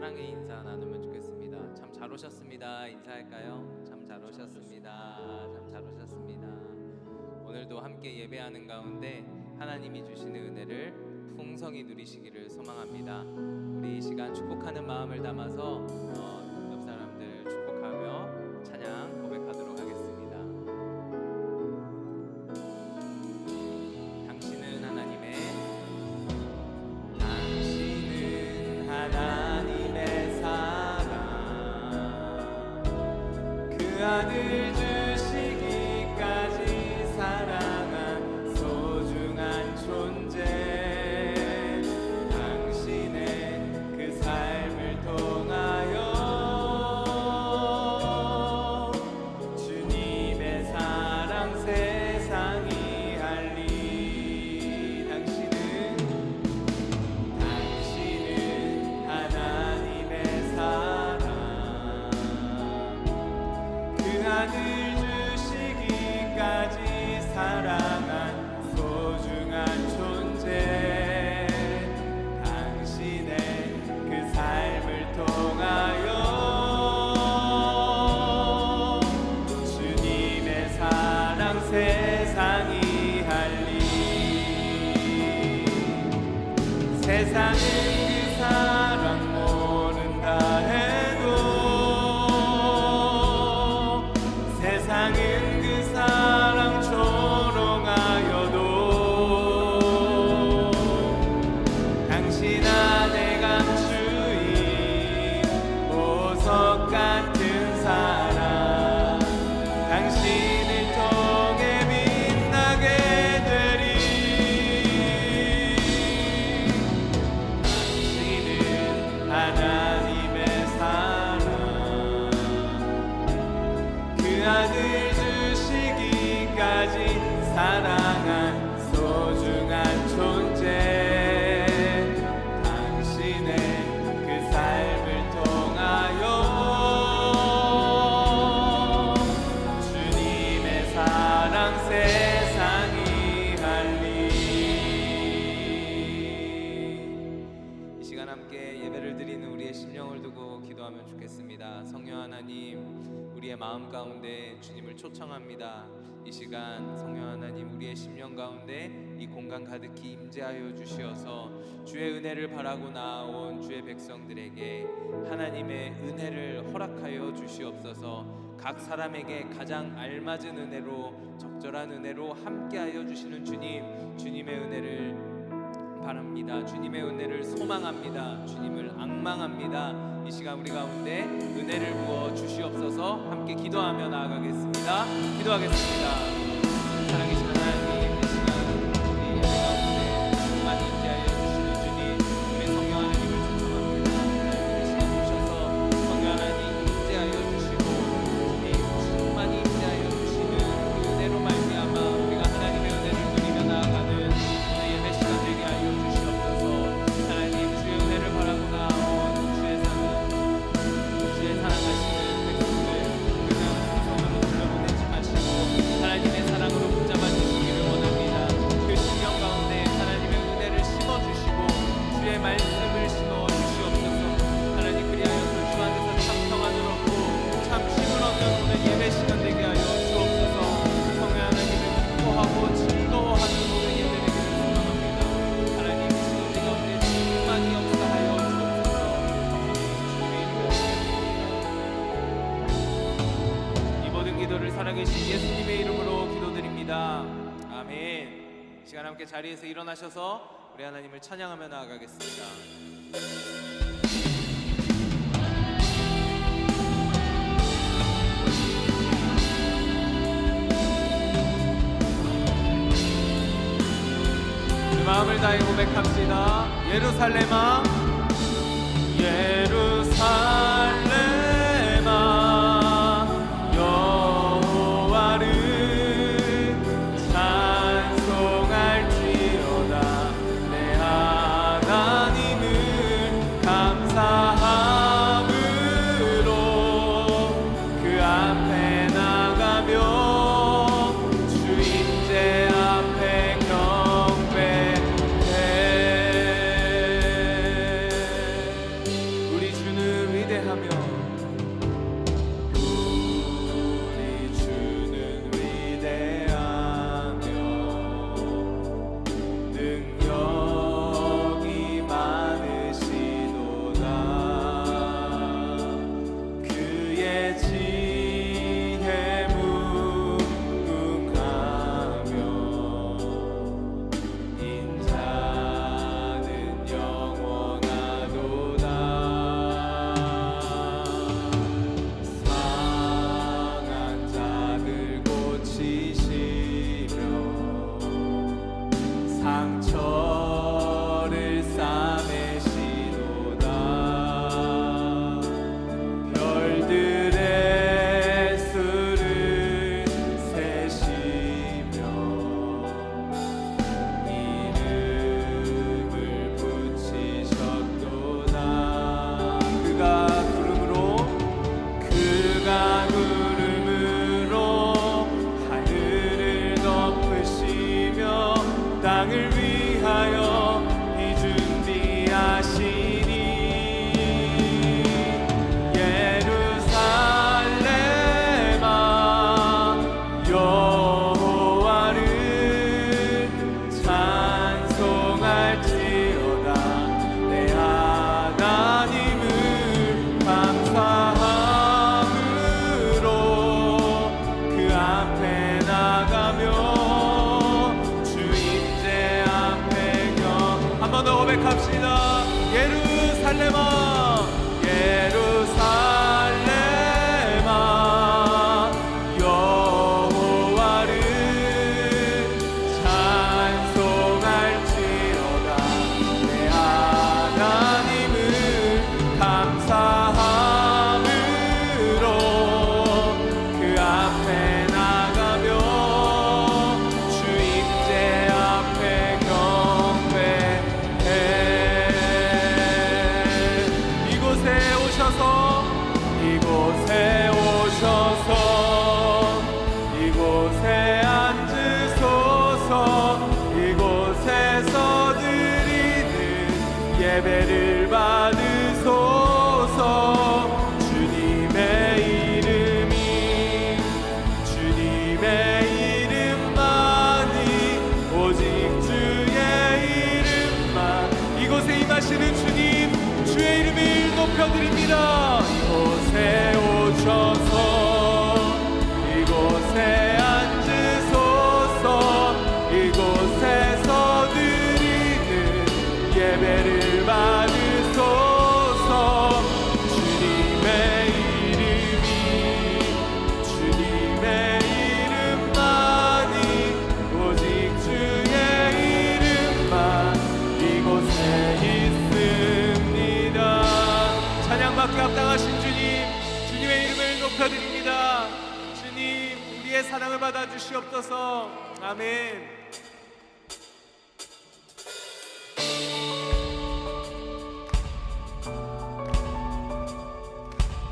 사랑의 인사 나누면 좋겠습니다. 참 잘 오셨습니다. 인사할까요? 참 잘 오셨습니다. 참 잘 오셨습니다. 오늘도 함께 예배하는 가운데 하나님이 주시는 은혜를 풍성히 누리시기를 소망합니다. 우리 이 시간 축복하는 마음을 담아서 옆 사람들 축복하며 찬양 고백하도록 하겠습니다. 당신은 하나님의 사랑, 그 아들 주시기까지 사랑한 소중한 존재. 당신의 그 삶을 통하여 주님의 사랑 세상이 알리. 당신은 하나님의 사랑, 그 아들 주시기까지 사랑한 소중한 존재. 당신의 그 삶을 통하여 주님의 사랑 세상이 알리. 세상은 그 사랑 모른다 해도, 세상은 그 사랑 조롱하여도, 당신 안에 감추인 보석 같은 사랑, 당신을 통해 빛나게 되리. 당신은 하나님의 사랑, 그 아들 주시기까지 사랑한 소중한 존재. 당신의 그 삶을 통하여 주님의 사랑 세상이 알리. 이 시간 함께 예배를 드리는 우리의 심령을 두고 기도하면 좋겠습니다. 성령 하나님, 우리의 마음 가운데 주님을 초청합니다. 이 시간 성령 하나님, 우리의 심령 가운데 이 공간 가득히 임재하여 주시어서 주의 은혜를 바라고 나아온 주의 백성들에게 하나님의 은혜를 허락하여 주시옵소서. 각 사람에게 가장 알맞은 은혜로, 적절한 은혜로 함께하여 주시는 주님, 주님의 은혜를 바랍니다. 주님의 은혜를 소망합니다. 주님을 앙망합니다. 이 시간 우리 가운데 은혜를 부어 주시옵소서. 함께 기도하며 나아가겠습니다. 기도하겠습니다. 사랑이신 하나님, 이 시간 우리 예배 가운데 충만히 임재하여 주시는 주님, 우리 성령 하나님을 초청합니다. 이 시간 오셔서 성령 하나님 임재하여 주시고 주님 충만히 임재하여 주시는 그 은혜로 말미암아 우리가 하나님의 은혜를 누리며 나아가는 예배 시간 되게 하여 주시옵소서. 하나님, 주의 은혜를 바라고 나아온 주의 사랑하시는 백성들 그냥 성으로 돌려보내지 마시고 하나님의 사랑으로 붙잡아 주시기를 원합니다. 그 심령 가운데 하나님의 은혜를 심어주시고 주의 말씀을 심어 주시옵소서. 하나님, 그리하여서 주 안에서 참 평안을 얻고 참 힘을 얻는 오늘 예배 시간 되게 하여 주옵소서. 성령 하나님을 기뻐하고 즐거워하는 오늘 예배 되기를 소망합니다. 하나님, 이 시간 우리 가운데 충만히 역사하여 주옵소서. 이 모든 기도를 살아계신 예수님의 이름으로 기도드립니다. 아멘. 이 시간 함께 자리에서 일어나셔서 우리 하나님을 찬양하며 나아가겠습니다. 우리 마음을 다해 고백합시다. 예루살렘아, 예루살렘아, 여호와를 찬송할지어다. 내 하나님을 감사함으로 그 앞에 나가며 주 임재 앞에 경배해. 주님의 이름을 높여드립니다. 이곳에 오셔서 이곳에 앉으소서. 이곳에서 드리는 예배를 받으소서. 주님의 이름이 주님의 이름만이 오직 주의 이름만 이곳에 있습니다. 찬양받기 합당하신 주님, 주님의 이름을 높여드립니다. 주님, 우리의 사랑을 받아주시옵소서. 아멘.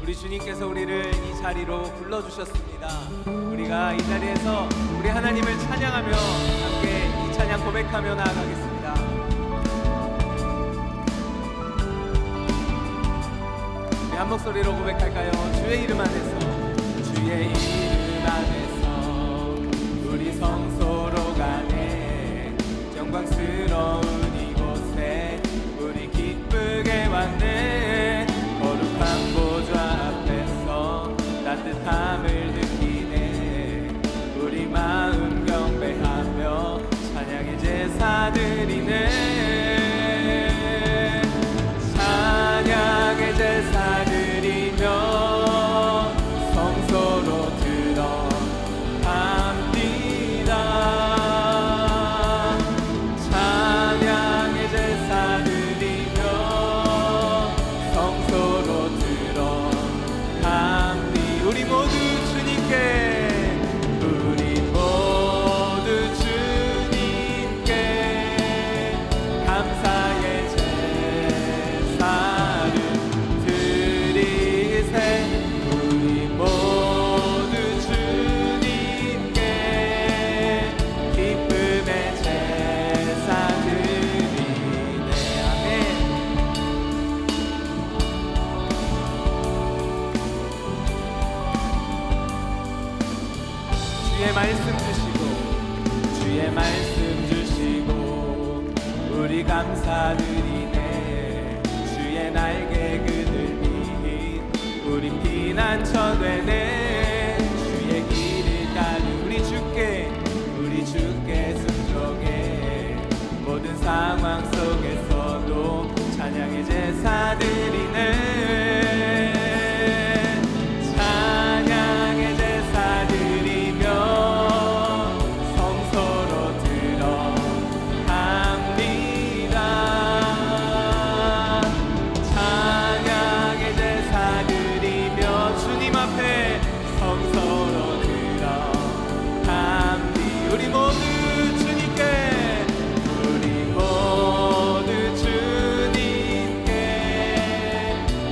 우리 주님께서 우리를 이 자리로 불러주셨습니다. 우리가 이 자리에서 우리 하나님을 찬양하며 함께 이 찬양 고백하며 나아가겠습니다. 우리 한 목소리로 고백할까요? 주의 이름 안에서, 주의 이름 안에서 우리 성소로 가네. 영광스러운 이곳에 우리 기쁘게 왔네. 거룩한 보좌 앞에서 따뜻함을 느끼네. 우리 마음 경배하며 찬양의 제사 드리네. 찬양의 제사 드리며 성소로 들어갑니다. 찬양의 제사 드리며 성소로 들어갑니다. 우리 모두 주님께, 우리 모두 주님께 감사의 제사를 드리세. 우리 모두 주님께 기쁨의 제사 드리네. 아멘. 주의 말씀 주시고, 주의 말씀 주시고 우리 감사드리네. 주의 날개 그늘 밑 우리 피난처 되네. 주의 길을 따르 우리 주께 순종해. 모든 상황 속에서도 찬양의 제사 드리네. 찬양의 제사 드리며 성소로 들어갑니다. 찬양의 제사 드리며 주님 앞에 성소로 들어갑니다. 우리 모두 주님께, 우리 모두 주님께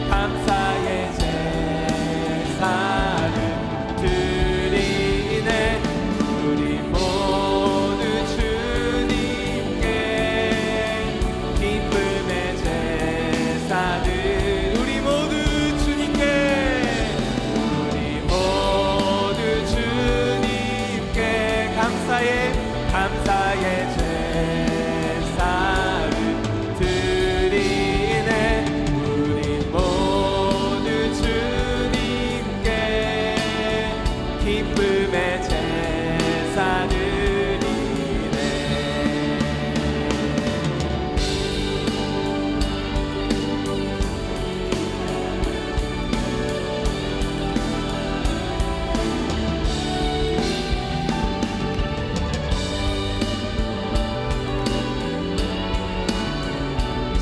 감사의 제사를 드리네. 우리 모두 주님께 기쁨의 제사들. 우리 모두 주님께, 우리 모두 주님께 감사의 제사를 드리네. 우리 모두 주님께 기쁨의 제사 드리네.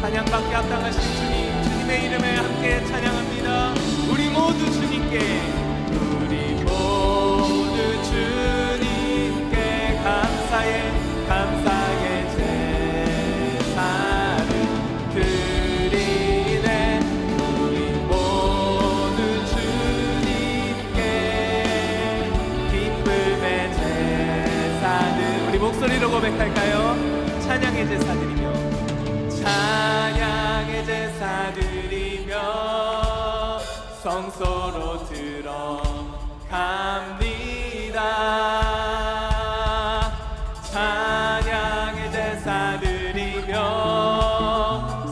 찬양받기 합당하신 주님, 주님의 이름에 함께 찬양합니다. 우리 모두 주님께, 우리 모두 주님께 감사의 제사를 드리네. 우리 모두 주님께 기쁨의 제사들. 우리 목소리로 고백할까요? 찬양의 제사 드리며, 찬양의 제사 드리며 성소로 들어갑니다. 찬양의 제사 드리며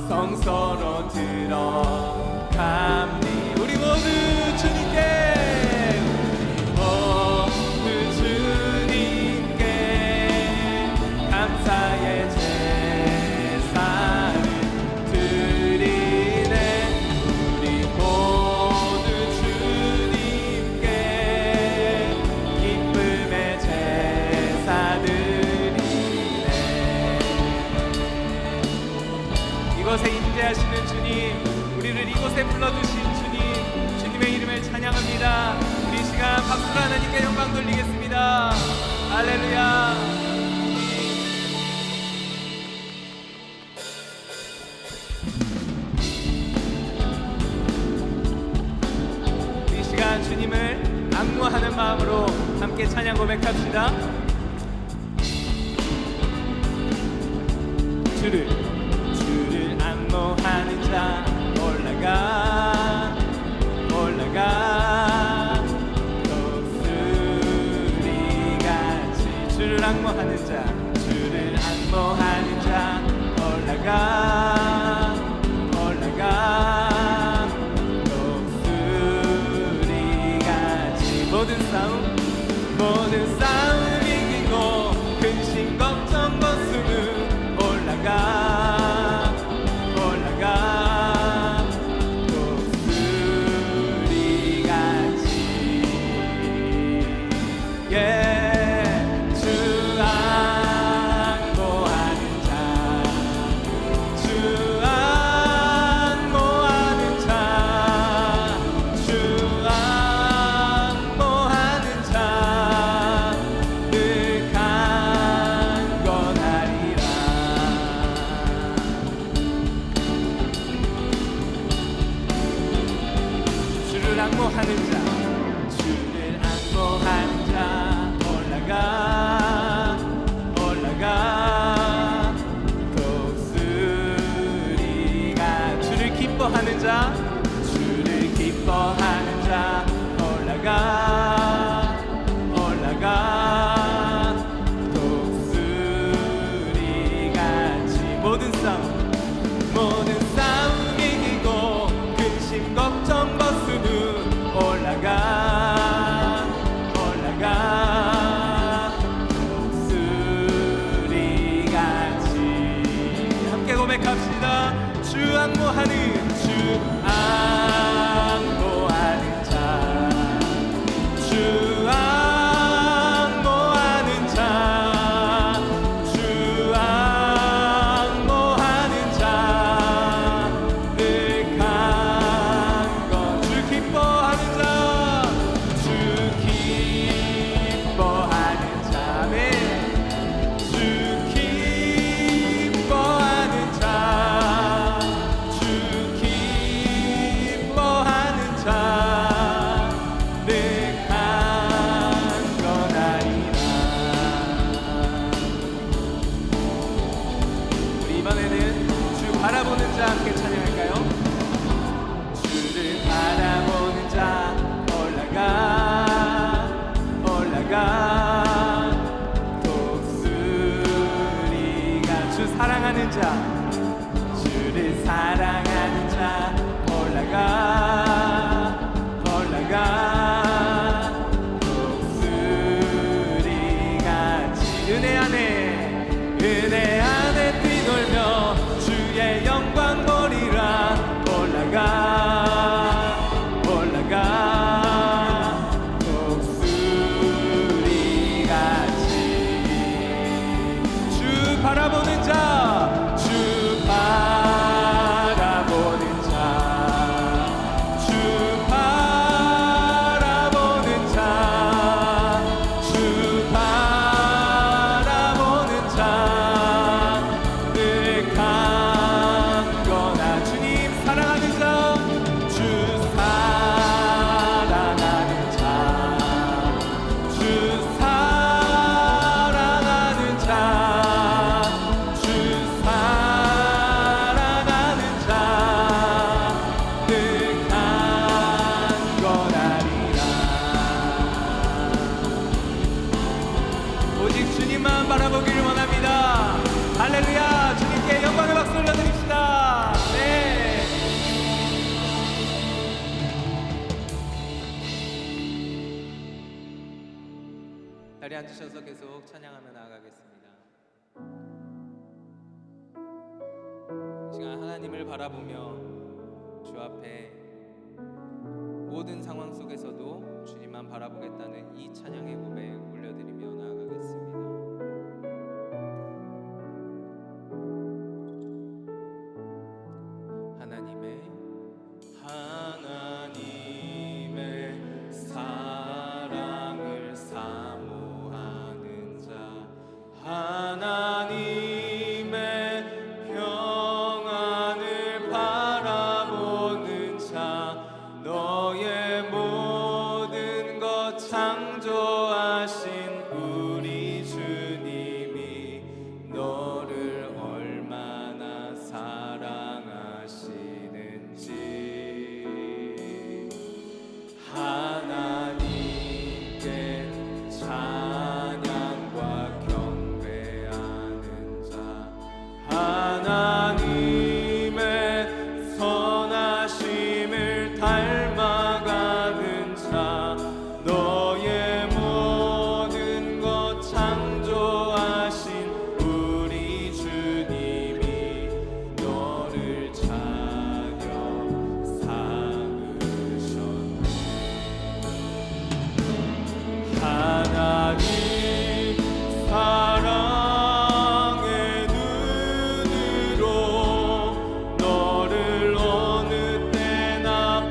성소로 들어갑니다. 불러주신 주님, 주님의 이름을 찬양합니다. 우리 이 시간 박수로 하나님께 영광 돌리겠습니다. 할렐루야. 주님을 악무하는 마음으로 함께 찬양 고백합시다. 주를 악무하는 자 올라가 독수리같이 주를 악무하는 자 올라가 모든 싸움 이기고 근심 걱정 벗으면 올라가 독수리같이 주 안보하는 자 주를 악무하는 자 올라가 독수리가 주를 기뻐하는 자 올라가 독수리같이 모든 싸움 이기고 근심 걱정 벗으면 올라가 독수리같이 함께 고백합시다. 주 악무하는 자 바라보는 자 함께 찬양할까요? 주를 바라보는 자 올라가 독수리가 주 사랑하는 자 주를 사랑하는 자 올라가 독수리같이 은혜 안에 뛰놀며 주의 영광 보리라 올라가 독수리같이 주 바라보는 자 바라보기를 원합니다. 할렐루야. 주님께 영광의 박수 올려드립시다. 네. 자리에 앉으셔서 계속 찬양하며 나아가겠습니다. 이 시간 하나님을 바라보며 주 앞에 모든 상황 속에서도 주님만 바라보겠다는 이 찬양의 고백 올려드리며 나아가겠습니다. 하나님의 닮아가는 자 너의 모든 것 창조하신 우리 주님이 너를 자녀 삼으셨네. 하나님 사랑의 눈으로 너를 어느 때나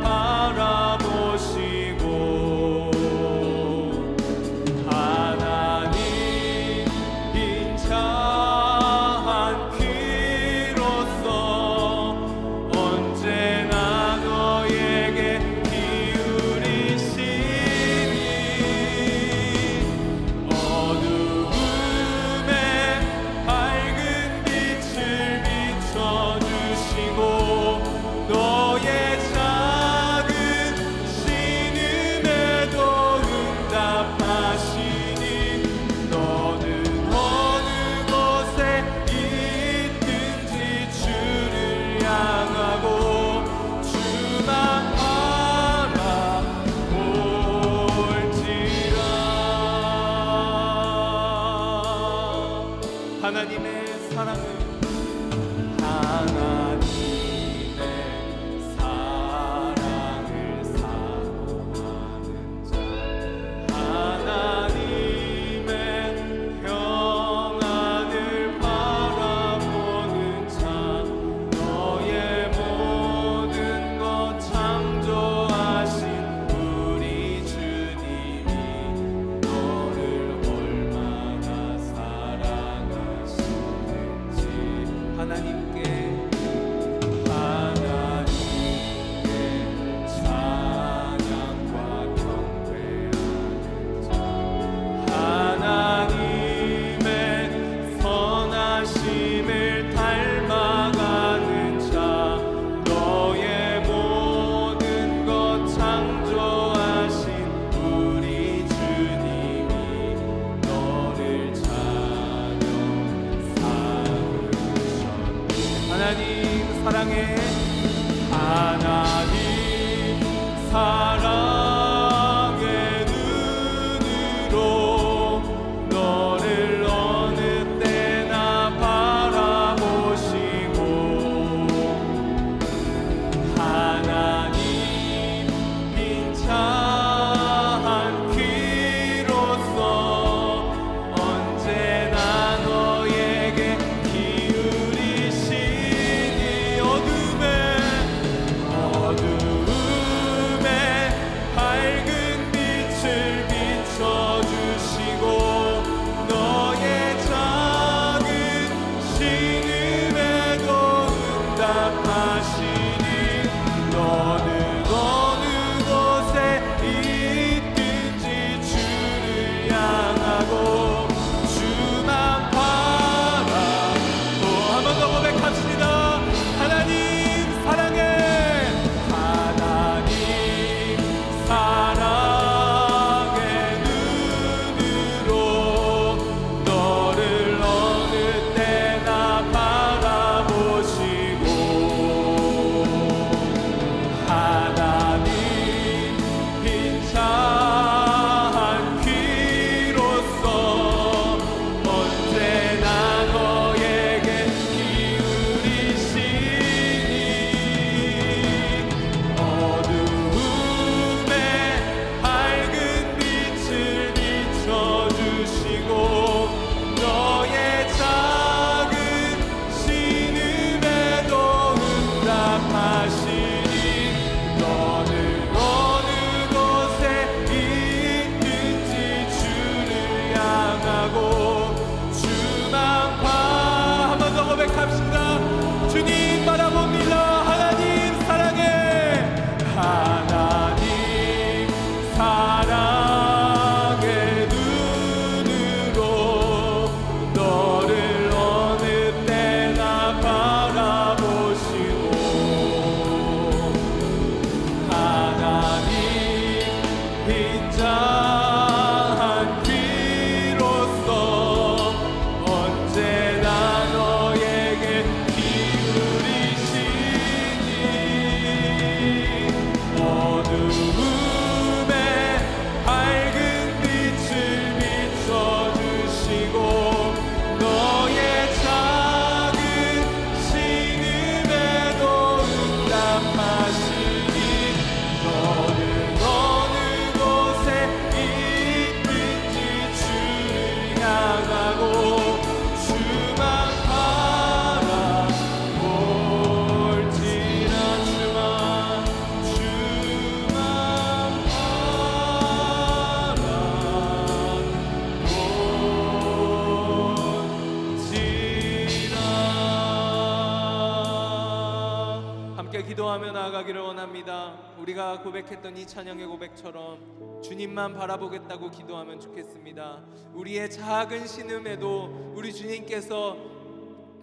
기도하며 나아가기를 원합니다. 우리가 고백했던 이 찬양의 고백처럼 주님만 바라보겠다고 기도하면 좋겠습니다. 우리의 작은 신음에도 우리 주님께서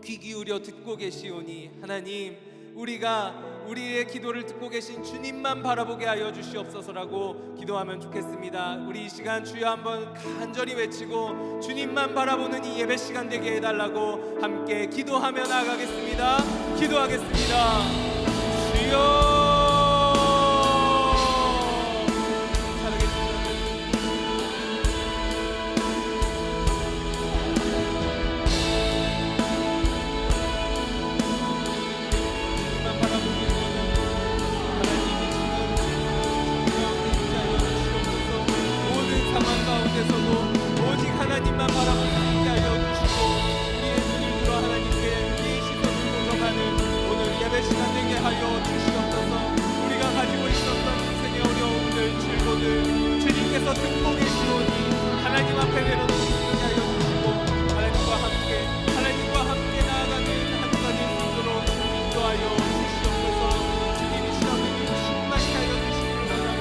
귀 기울여 듣고 계시오니 하나님, 우리의 기도를 듣고 계신 주님만 바라보게 하여 주시옵소서라고 기도하면 좋겠습니다. 우리 이 시간 주여 한번 간절히 외치고 주님만 바라보는 이 예배 시간 되게 해달라고 함께 기도하며 나아가겠습니다. 기도하겠습니다. 주여 오직 하나님만 바라보는 수 있게 하여 주시고 우리의 눈을 들어 하나님께 우리의 시선을 돌아가는 오늘 예배 시간 되게 하여 주시옵소서. 우리가 가지고 있었던 인생의 어려움들, 질고들 주님께서 듣고 계시오니 하나님 앞에 내려놓을 수 있게 하여 주시고 하나님과 함께 나아가는 한 가지 스스로 인도하여 주시옵소서. 주님이 시험을 충만히 하여 주시기를 원합니다.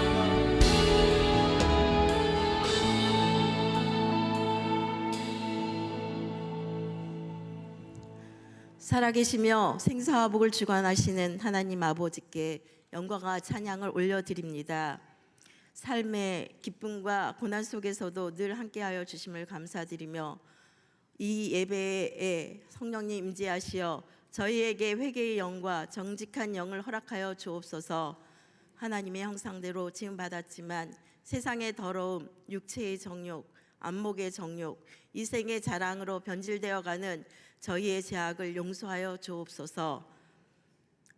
살아계시며 생사와 복을 주관하시는 하나님 아버지께 영광과 찬양을 올려드립니다. 삶의 기쁨과 고난 속에서도 늘 함께하여 주심을 감사드리며 이 예배에 성령님 임재하시어 저희에게 회개의 영과 정직한 영을 허락하여 주옵소서. 하나님의 형상대로 지음받았지만 세상의 더러움, 육체의 정욕, 안목의 정욕, 이생의 자랑으로 변질되어가는 저희의 죄악을 용서하여 주옵소서.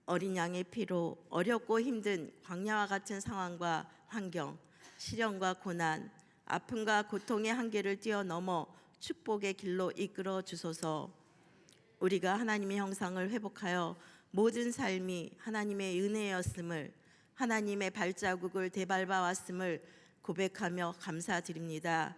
어린 양의 피로 어렵고 힘든 광야와 같은 상황과 환경, 시련과 고난, 아픔과 고통의 한계를 뛰어넘어 축복의 길로 이끌어 주소서. 우리가 하나님의 형상을 회복하여 모든 삶이 하나님의 은혜였음을, 하나님의 발자국을 되밟아 왔음을 고백하며 감사드립니다.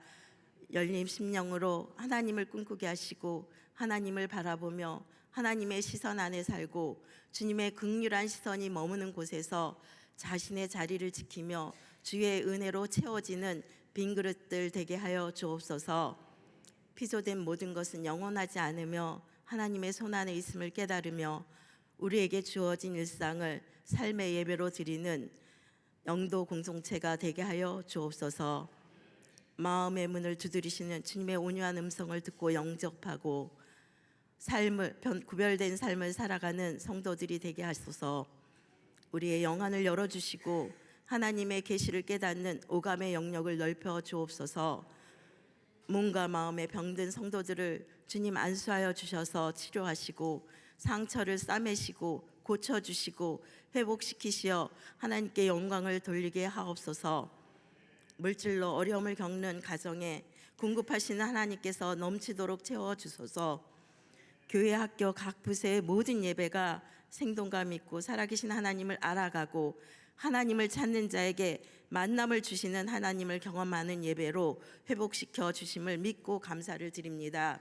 열린 심령으로 하나님을 꿈꾸게 하시고 하나님을 바라보며 하나님의 시선 안에 살고 주님의 긍휼한 시선이 머무는 곳에서 자신의 자리를 지키며 주의 은혜로 채워지는 빈 그릇들 되게 하여 주옵소서. 피조된 모든 것은 영원하지 않으며 하나님의 손안에 있음을 깨달으며 우리에게 주어진 일상을 삶의 예배로 드리는 영도 공동체가 되게 하여 주옵소서. 마음의 문을 두드리시는 주님의 온유한 음성을 듣고 영접하고 구별된 삶을 살아가는 성도들이 되게 하소서. 우리의 영안을 열어주시고 하나님의 계시를 깨닫는 오감의 영역을 넓혀 주옵소서. 몸과 마음의 병든 성도들을 주님 안수하여 주셔서 치료하시고 상처를 싸매시고 고쳐주시고 회복시키시어 하나님께 영광을 돌리게 하옵소서. 물질로 어려움을 겪는 가정에 공급하시는 하나님께서 넘치도록 채워주소서. 교회 학교 각 부서의 모든 예배가 생동감 있고 살아계신 하나님을 알아가고 하나님을 찾는 자에게 만남을 주시는 하나님을 경험하는 예배로 회복시켜 주심을 믿고 감사를 드립니다.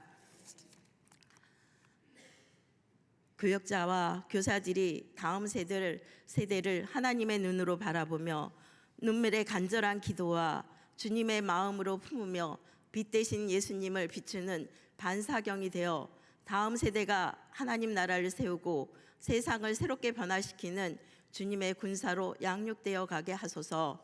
교역자와 교사들이 다음 세대를 하나님의 눈으로 바라보며 눈물의 간절한 기도와 주님의 마음으로 품으며 빛 대신 예수님을 비추는 반사경이 되어 다음 세대가 하나님 나라를 세우고 세상을 새롭게 변화시키는 주님의 군사로 양육되어 가게 하소서.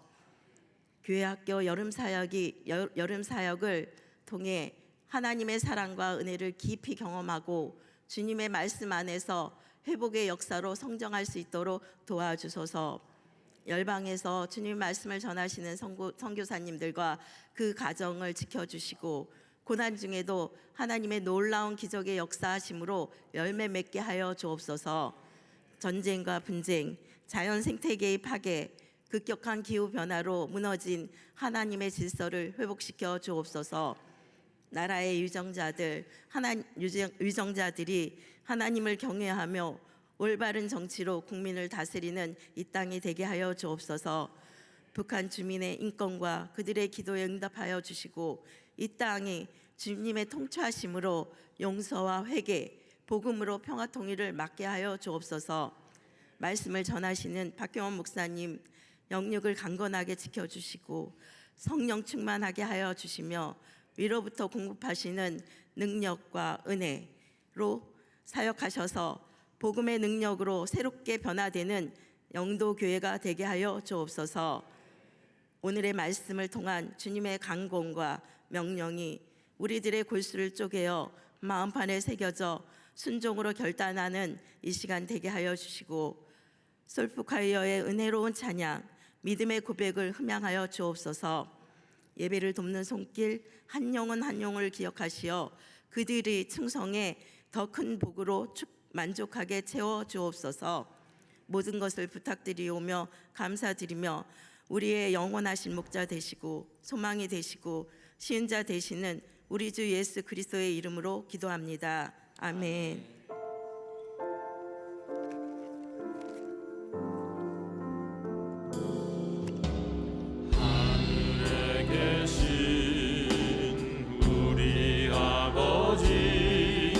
교회 학교 여름 사역을 통해 하나님의 사랑과 은혜를 깊이 경험하고 주님의 말씀 안에서 회복의 역사로 성장할 수 있도록 도와주소서. 열방에서 주님 말씀을 전하시는 선교사님들과 그 가정을 지켜주시고 고난 중에도 하나님의 놀라운 기적의 역사하심으로 열매 맺게 하여 주옵소서. 전쟁과 분쟁, 자연 생태계의 파괴, 급격한 기후 변화로 무너진 하나님의 질서를 회복시켜 주옵소서. 나라의 위정자들이 하나님을 경외하며 올바른 정치로 국민을 다스리는 이 땅이 되게 하여 주옵소서. 북한 주민의 인권과 그들의 기도에 응답하여 주시고 이 땅이 주님의 통치하심으로 용서와 회개, 복음으로 평화 통일을 맞게 하여 주옵소서. 말씀을 전하시는 박경원 목사님 영육을 강건하게 지켜주시고 성령 충만하게 하여 주시며 위로부터 공급하시는 능력과 은혜로 사역하셔서 복음의 능력으로 새롭게 변화되는 영도교회가 되게 하여 주옵소서. 오늘의 말씀을 통한 주님의 강권과 명령이 우리들의 골수를 쪼개어 마음판에 새겨져 순종으로 결단하는 이 시간 되게 하여 주시고 솔프콰이어의 은혜로운 찬양, 믿음의 고백을 흠양하여 주옵소서. 예배를 돕는 손길 한 영혼 한 영혼을 기억하시어 그들이 충성에 더 큰 복으로 만족하게 채워 주옵소서. 모든 것을 부탁드리오며 감사드리며 우리의 영원하신 목자 되시고 소망이 되시고 시은자 되시는 우리 주 예수 그리스도의 이름으로 기도합니다. 아멘. 하늘에 계신 우리 아버지의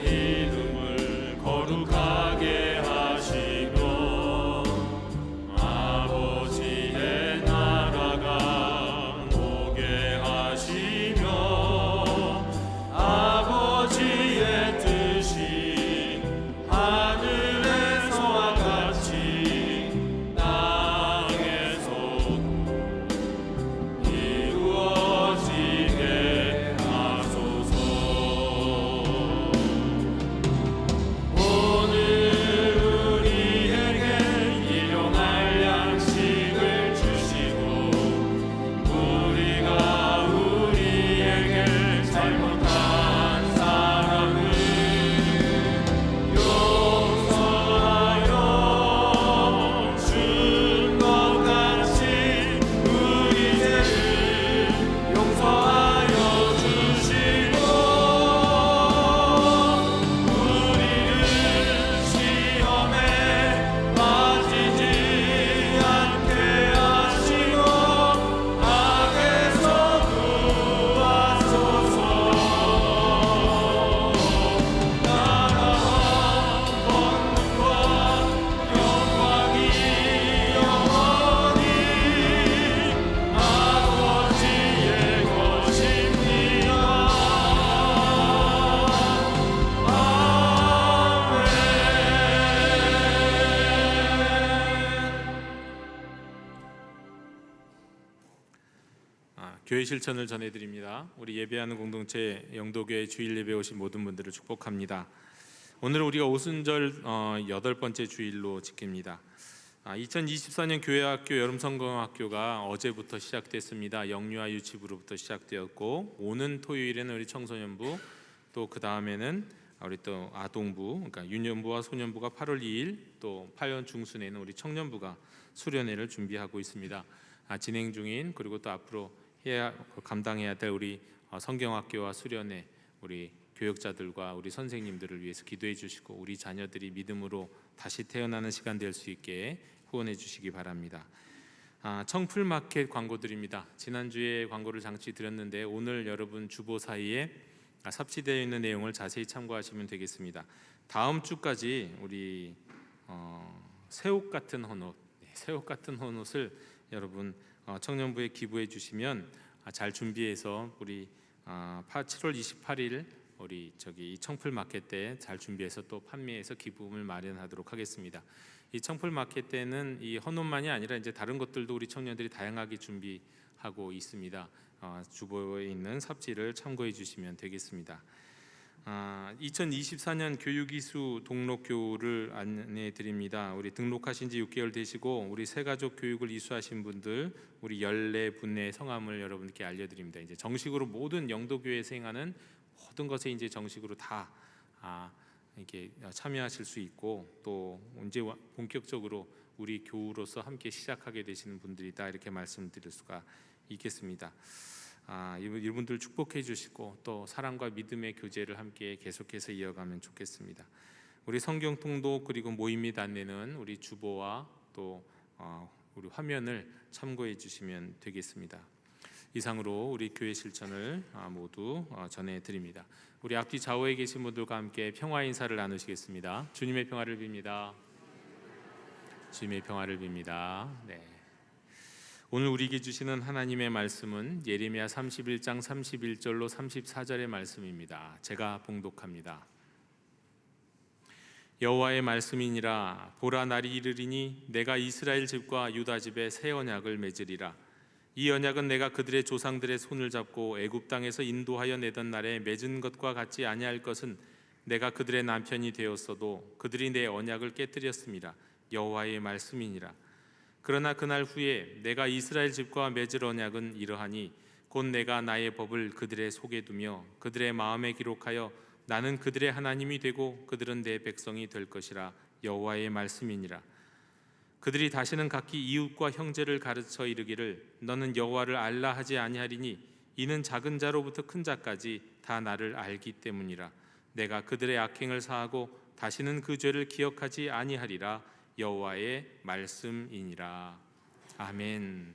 이름을 거룩하게 하시며 아버지의 나라가 오게 하시며 아버지의 뜻이 하늘에서와 같이 땅에서도 이루어지게 하소서. 오늘 우리에게 일용할 양식을 주시고 우리가 우리에게 잘못한 사람을 용서하여 준 것 같이 우리 죄를 용서하여 주시고 우리를 시험에 빠지지 않게 하시고 악에서 구하소서. 나라와 권능과 영광이 영원히 아버지의 것입니다. 교회 실천을 전해드립니다. 우리 예배하는 공동체 영도교회 주일 예배 오신 모든 분들을 축복합니다. 오늘 우리가 오순절 8번째 주일로 지킵니다. 2024년 교회학교 여름성경학교가 어제부터 시작됐습니다. 영유아 유치부로부터 시작되었고 오는 토요일에는 우리 청소년부, 또 그 다음에는 우리 또 아동부, 그러니까 유년부와 소년부가 8월 2일, 또 8년 중순에는 우리 청년부가 수련회를 준비하고 있습니다. 진행 중인, 그리고 또 앞으로 감당해야 될 우리 성경학교와 수련회, 우리 교역자들과 우리 선생님들을 위해서 기도해 주시고 우리 자녀들이 믿음으로 다시 태어나는 시간 될 수 있게 후원해 주시기 바랍니다. 청풀마켓 광고드립니다. 지난주에 광고를 잠시 드렸는데 오늘 여러분 주보 사이에 삽입되어 있는 내용을 자세히 참고하시면 되겠습니다. 다음 주까지 우리 새옷 같은 헌옷을 여러분 청년부에 기부해 주시면 잘 준비해서 우리 7월 28일 우리 이 청풀 마켓 때 잘 준비해서 또 판매해서 기부금을 마련하도록 하겠습니다. 이 청풀 마켓 때는 이 헌옷만이 아니라 이제 다른 것들도 우리 청년들이 다양하게 준비하고 있습니다. 주보에 있는 삽지를 참고해 주시면 되겠습니다. 2024년 교육이수 등록교를 안내해 드립니다. 우리 등록하신 지 6개월 되시고 우리 새가족 교육을 이수하신 분들 우리 14분의 성함을 여러분께 알려드립니다. 이제 정식으로 모든 영도교회에서 행하는 모든 것에 이제 정식으로 다 이렇게 참여하실 수 있고 또 언제 본격적으로 우리 교우로서 함께 시작하게 되시는 분들이다 이렇게 말씀드릴 수가 있겠습니다. 이분들 축복해 주시고 또 사랑과 믿음의 교제를 함께 계속해서 이어가면 좋겠습니다. 우리 성경 통독 그리고 모임 및 안내는 우리 주보와 또 우리 화면을 참고해 주시면 되겠습니다. 이상으로 우리 교회 실천을 모두 전해드립니다. 우리 앞뒤 좌우에 계신 분들과 함께 평화 인사를 나누시겠습니다. 주님의 평화를 빕니다. 주님의 평화를 빕니다. 네. 오늘 우리에게 주시는 하나님의 말씀은 예레미야 31장 31절로 34절의 말씀입니다. 제가 봉독합니다. 여호와의 말씀이니라. 보라, 날이 이르리니 내가 이스라엘 집과 유다 집에 새 언약을 맺으리라. 이 언약은 내가 그들의 조상들의 손을 잡고 애굽 땅에서 인도하여 내던 날에 맺은 것과 같지 아니할 것은 내가 그들의 남편이 되었어도 그들이 내 언약을 깨뜨렸습니다. 여호와의 말씀이니라. 그러나 그날 후에 내가 이스라엘 집과 맺을 언약은 이러하니 곧 내가 나의 법을 그들의 속에 두며 그들의 마음에 기록하여 나는 그들의 하나님이 되고 그들은 내 백성이 될 것이라. 여호와의 말씀이니라. 그들이 다시는 각기 이웃과 형제를 가르쳐 이르기를 너는 여호와를 알라 하지 아니하리니 이는 작은 자로부터 큰 자까지 다 나를 알기 때문이라. 내가 그들의 악행을 사하고 다시는 그 죄를 기억하지 아니하리라. 여호와의 말씀이니라. 아멘.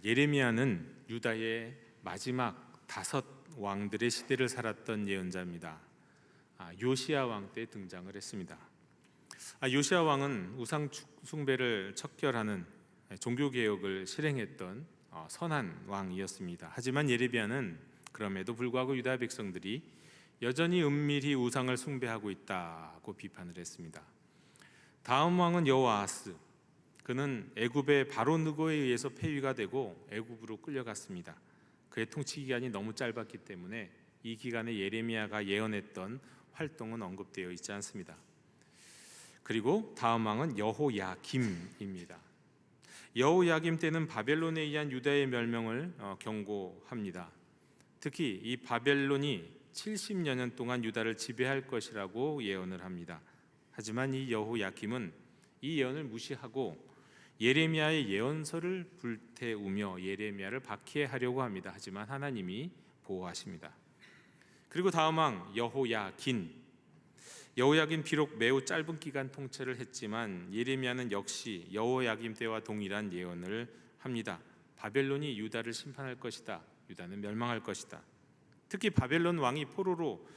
예레미야는 유다의 마지막 5 왕들의 시대를 살았던 예언자입니다. 요시야 왕 때 등장을 했습니다. 요시야 왕은 우상 숭배를 척결하는 종교 개혁을 실행했던 선한 왕이었습니다. 하지만 예레미야는 그럼에도 불구하고 유다 백성들이 여전히 은밀히 우상을 숭배하고 있다고 비판을 했습니다. 다음 왕은 여호아하스. 그는 애굽의 바로 느고에 의해서 폐위가 되고 애굽으로 끌려갔습니다. 그의 통치 기간이 너무 짧았기 때문에 이 기간에 예레미야가 예언했던 활동은 언급되어 있지 않습니다. 그리고 다음 왕은 여호야김입니다. 여호야김 때는 바벨론에 의한 유다의 멸망을 경고합니다. 특히 이 바벨론이 70여 년 동안 유다를 지배할 것이라고 예언을 합니다. 하지만 이 여호야김은 이 예언을 무시하고 예레미야의 예언서를 불태우며 예레미야를 박해하려고 합니다. 하지만 하나님이 보호하십니다. 그리고 다음 왕 여호야긴. 여호야긴 비록 매우 짧은 기간 통치를 했지만 예레미야는 역시 여호야김 때와 동일한 예언을 합니다. 바벨론이 유다를 심판할 것이다. 유다는 멸망할 것이다. 특히 바벨론 왕이 포로로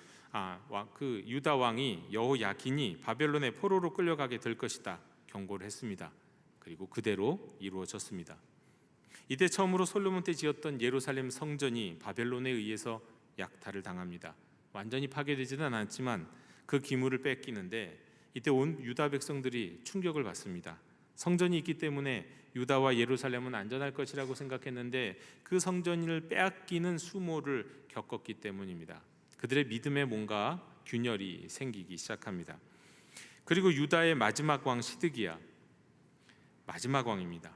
그 유다 왕이 여호야긴이 바벨론의 포로로 끌려가게 될 것이다 경고를 했습니다. 그리고 그대로 이루어졌습니다. 이때 처음으로 솔로몬 때 지었던 예루살렘 성전이 바벨론에 의해서 약탈을 당합니다. 완전히 파괴되지는 않았지만 그 기물을 뺏기는데 이때 온 유다 백성들이 충격을 받습니다. 성전이 있기 때문에 유다와 예루살렘은 안전할 것이라고 생각했는데 그 성전을 빼앗기는 수모를 겪었기 때문입니다. 그들의 믿음에 뭔가 균열이 생기기 시작합니다. 그리고 유다의 마지막 왕 시드기야, 마지막 왕입니다.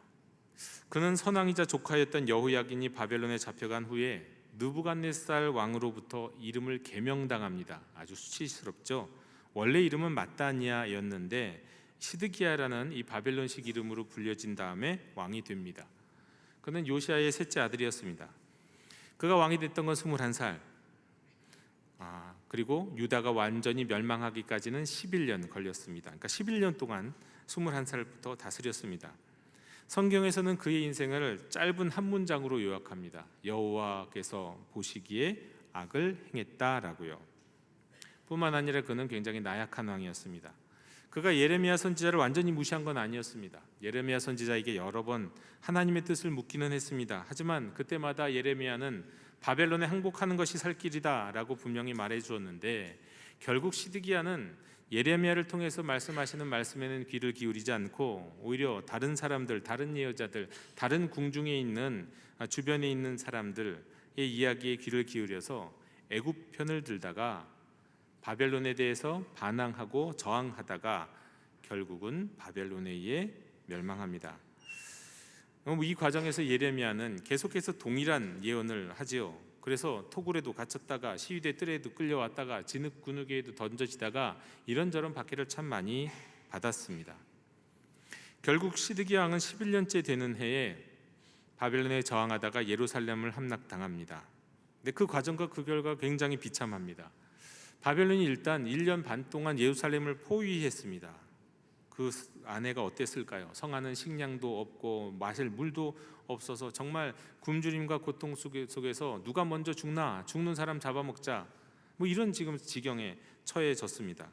그는 선왕이자 조카였던 여호야긴이 바벨론에 잡혀간 후에 느부갓네살 왕으로부터 이름을 개명당합니다. 아주 수치스럽죠. 원래 이름은 마따니아였는데 시드기야라는 이 바벨론식 이름으로 불려진 다음에 왕이 됩니다. 그는 요시야의 셋째 아들이었습니다. 그가 왕이 됐던 건 21살. 그리고 유다가 완전히 멸망하기까지는 11년 걸렸습니다. 그러니까 11년 동안 21살부터 다스렸습니다. 성경에서는 그의 인생을 짧은 한 문장으로 요약합니다. 여호와께서 보시기에 악을 행했다라고요. 뿐만 아니라 그는 굉장히 나약한 왕이었습니다. 그가 예레미야 선지자를 완전히 무시한 건 아니었습니다. 예레미야 선지자에게 여러 번 하나님의 뜻을 묻기는 했습니다. 하지만 그때마다 예레미야는 바벨론에 항복하는 것이 살 길이다라고 분명히 말해 주었는데 결국 시드기야는 예레미야를 통해서 말씀하시는 말씀에는 귀를 기울이지 않고 오히려 다른 사람들, 다른 예언자들, 다른 궁중에 있는 주변에 있는 사람들의 이야기에 귀를 기울여서 애굽 편을 들다가 바벨론에 대해서 반항하고 저항하다가 결국은 바벨론에 의해 멸망합니다. 이 과정에서 예레미야는 계속해서 동일한 예언을 하지요. 그래서 토굴에도 갇혔다가 시위대 뜰에도 끌려왔다가 진흙구누개에도 던져지다가 이런저런 박해를 참 많이 받았습니다. 결국 시드기야 왕은 11년째 되는 해에 바벨론에 저항하다가 예루살렘을 함락당합니다. 근데 그 과정과 그 결과가 굉장히 비참합니다. 바벨론이 일단 1년 반 동안 예루살렘을 포위했습니다. 그 아내가 어땠을까요? 성하는 식량도 없고 마실 물도 없어서 정말 굶주림과 고통 속에서 누가 먼저 죽나, 죽는 사람 잡아먹자, 뭐 이런 지금 지경에 처해졌습니다.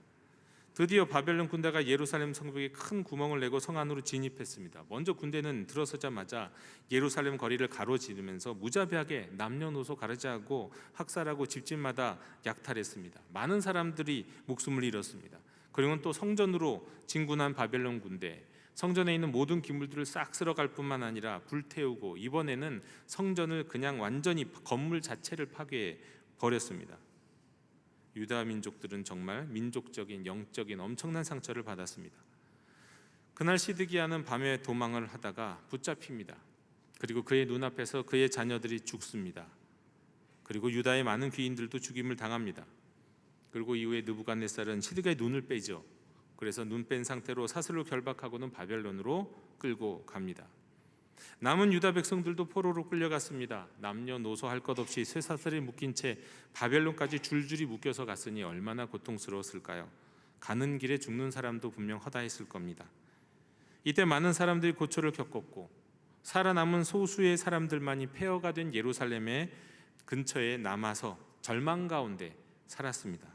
드디어 바벨론 군대가 예루살렘 성벽에 큰 구멍을 내고 성 안으로 진입했습니다. 먼저 군대는 들어서자마자 예루살렘 거리를 가로지르면서 무자비하게 남녀노소 가르지하고 학살하고 집집마다 약탈했습니다. 많은 사람들이 목숨을 잃었습니다. 그리고 또 성전으로 진군한 바벨론 군대, 성전에 있는 모든 기물들을 싹 쓸어갈 뿐만 아니라 불태우고 이번에는 성전을 그냥 완전히 건물 자체를 파괴해 버렸습니다. 유다 민족들은 정말 민족적인 영적인 엄청난 상처를 받았습니다. 그날 시드기야는 밤에 도망을 하다가 붙잡힙니다. 그리고 그의 눈앞에서 그의 자녀들이 죽습니다. 그리고 유다의 많은 귀인들도 죽임을 당합니다. 그리고 이후에 느부갓네살은 시드기야의 눈을 빼죠. 그래서 눈 뺀 상태로 사슬로 결박하고는 바벨론으로 끌고 갑니다. 남은 유다 백성들도 포로로 끌려갔습니다. 남녀노소 할 것 없이 쇠사슬에 묶인 채 바벨론까지 줄줄이 묶여서 갔으니 얼마나 고통스러웠을까요? 가는 길에 죽는 사람도 분명 허다했을 겁니다. 이때 많은 사람들이 고초를 겪었고 살아남은 소수의 사람들만이 폐허가 된 예루살렘의 근처에 남아서 절망 가운데 살았습니다.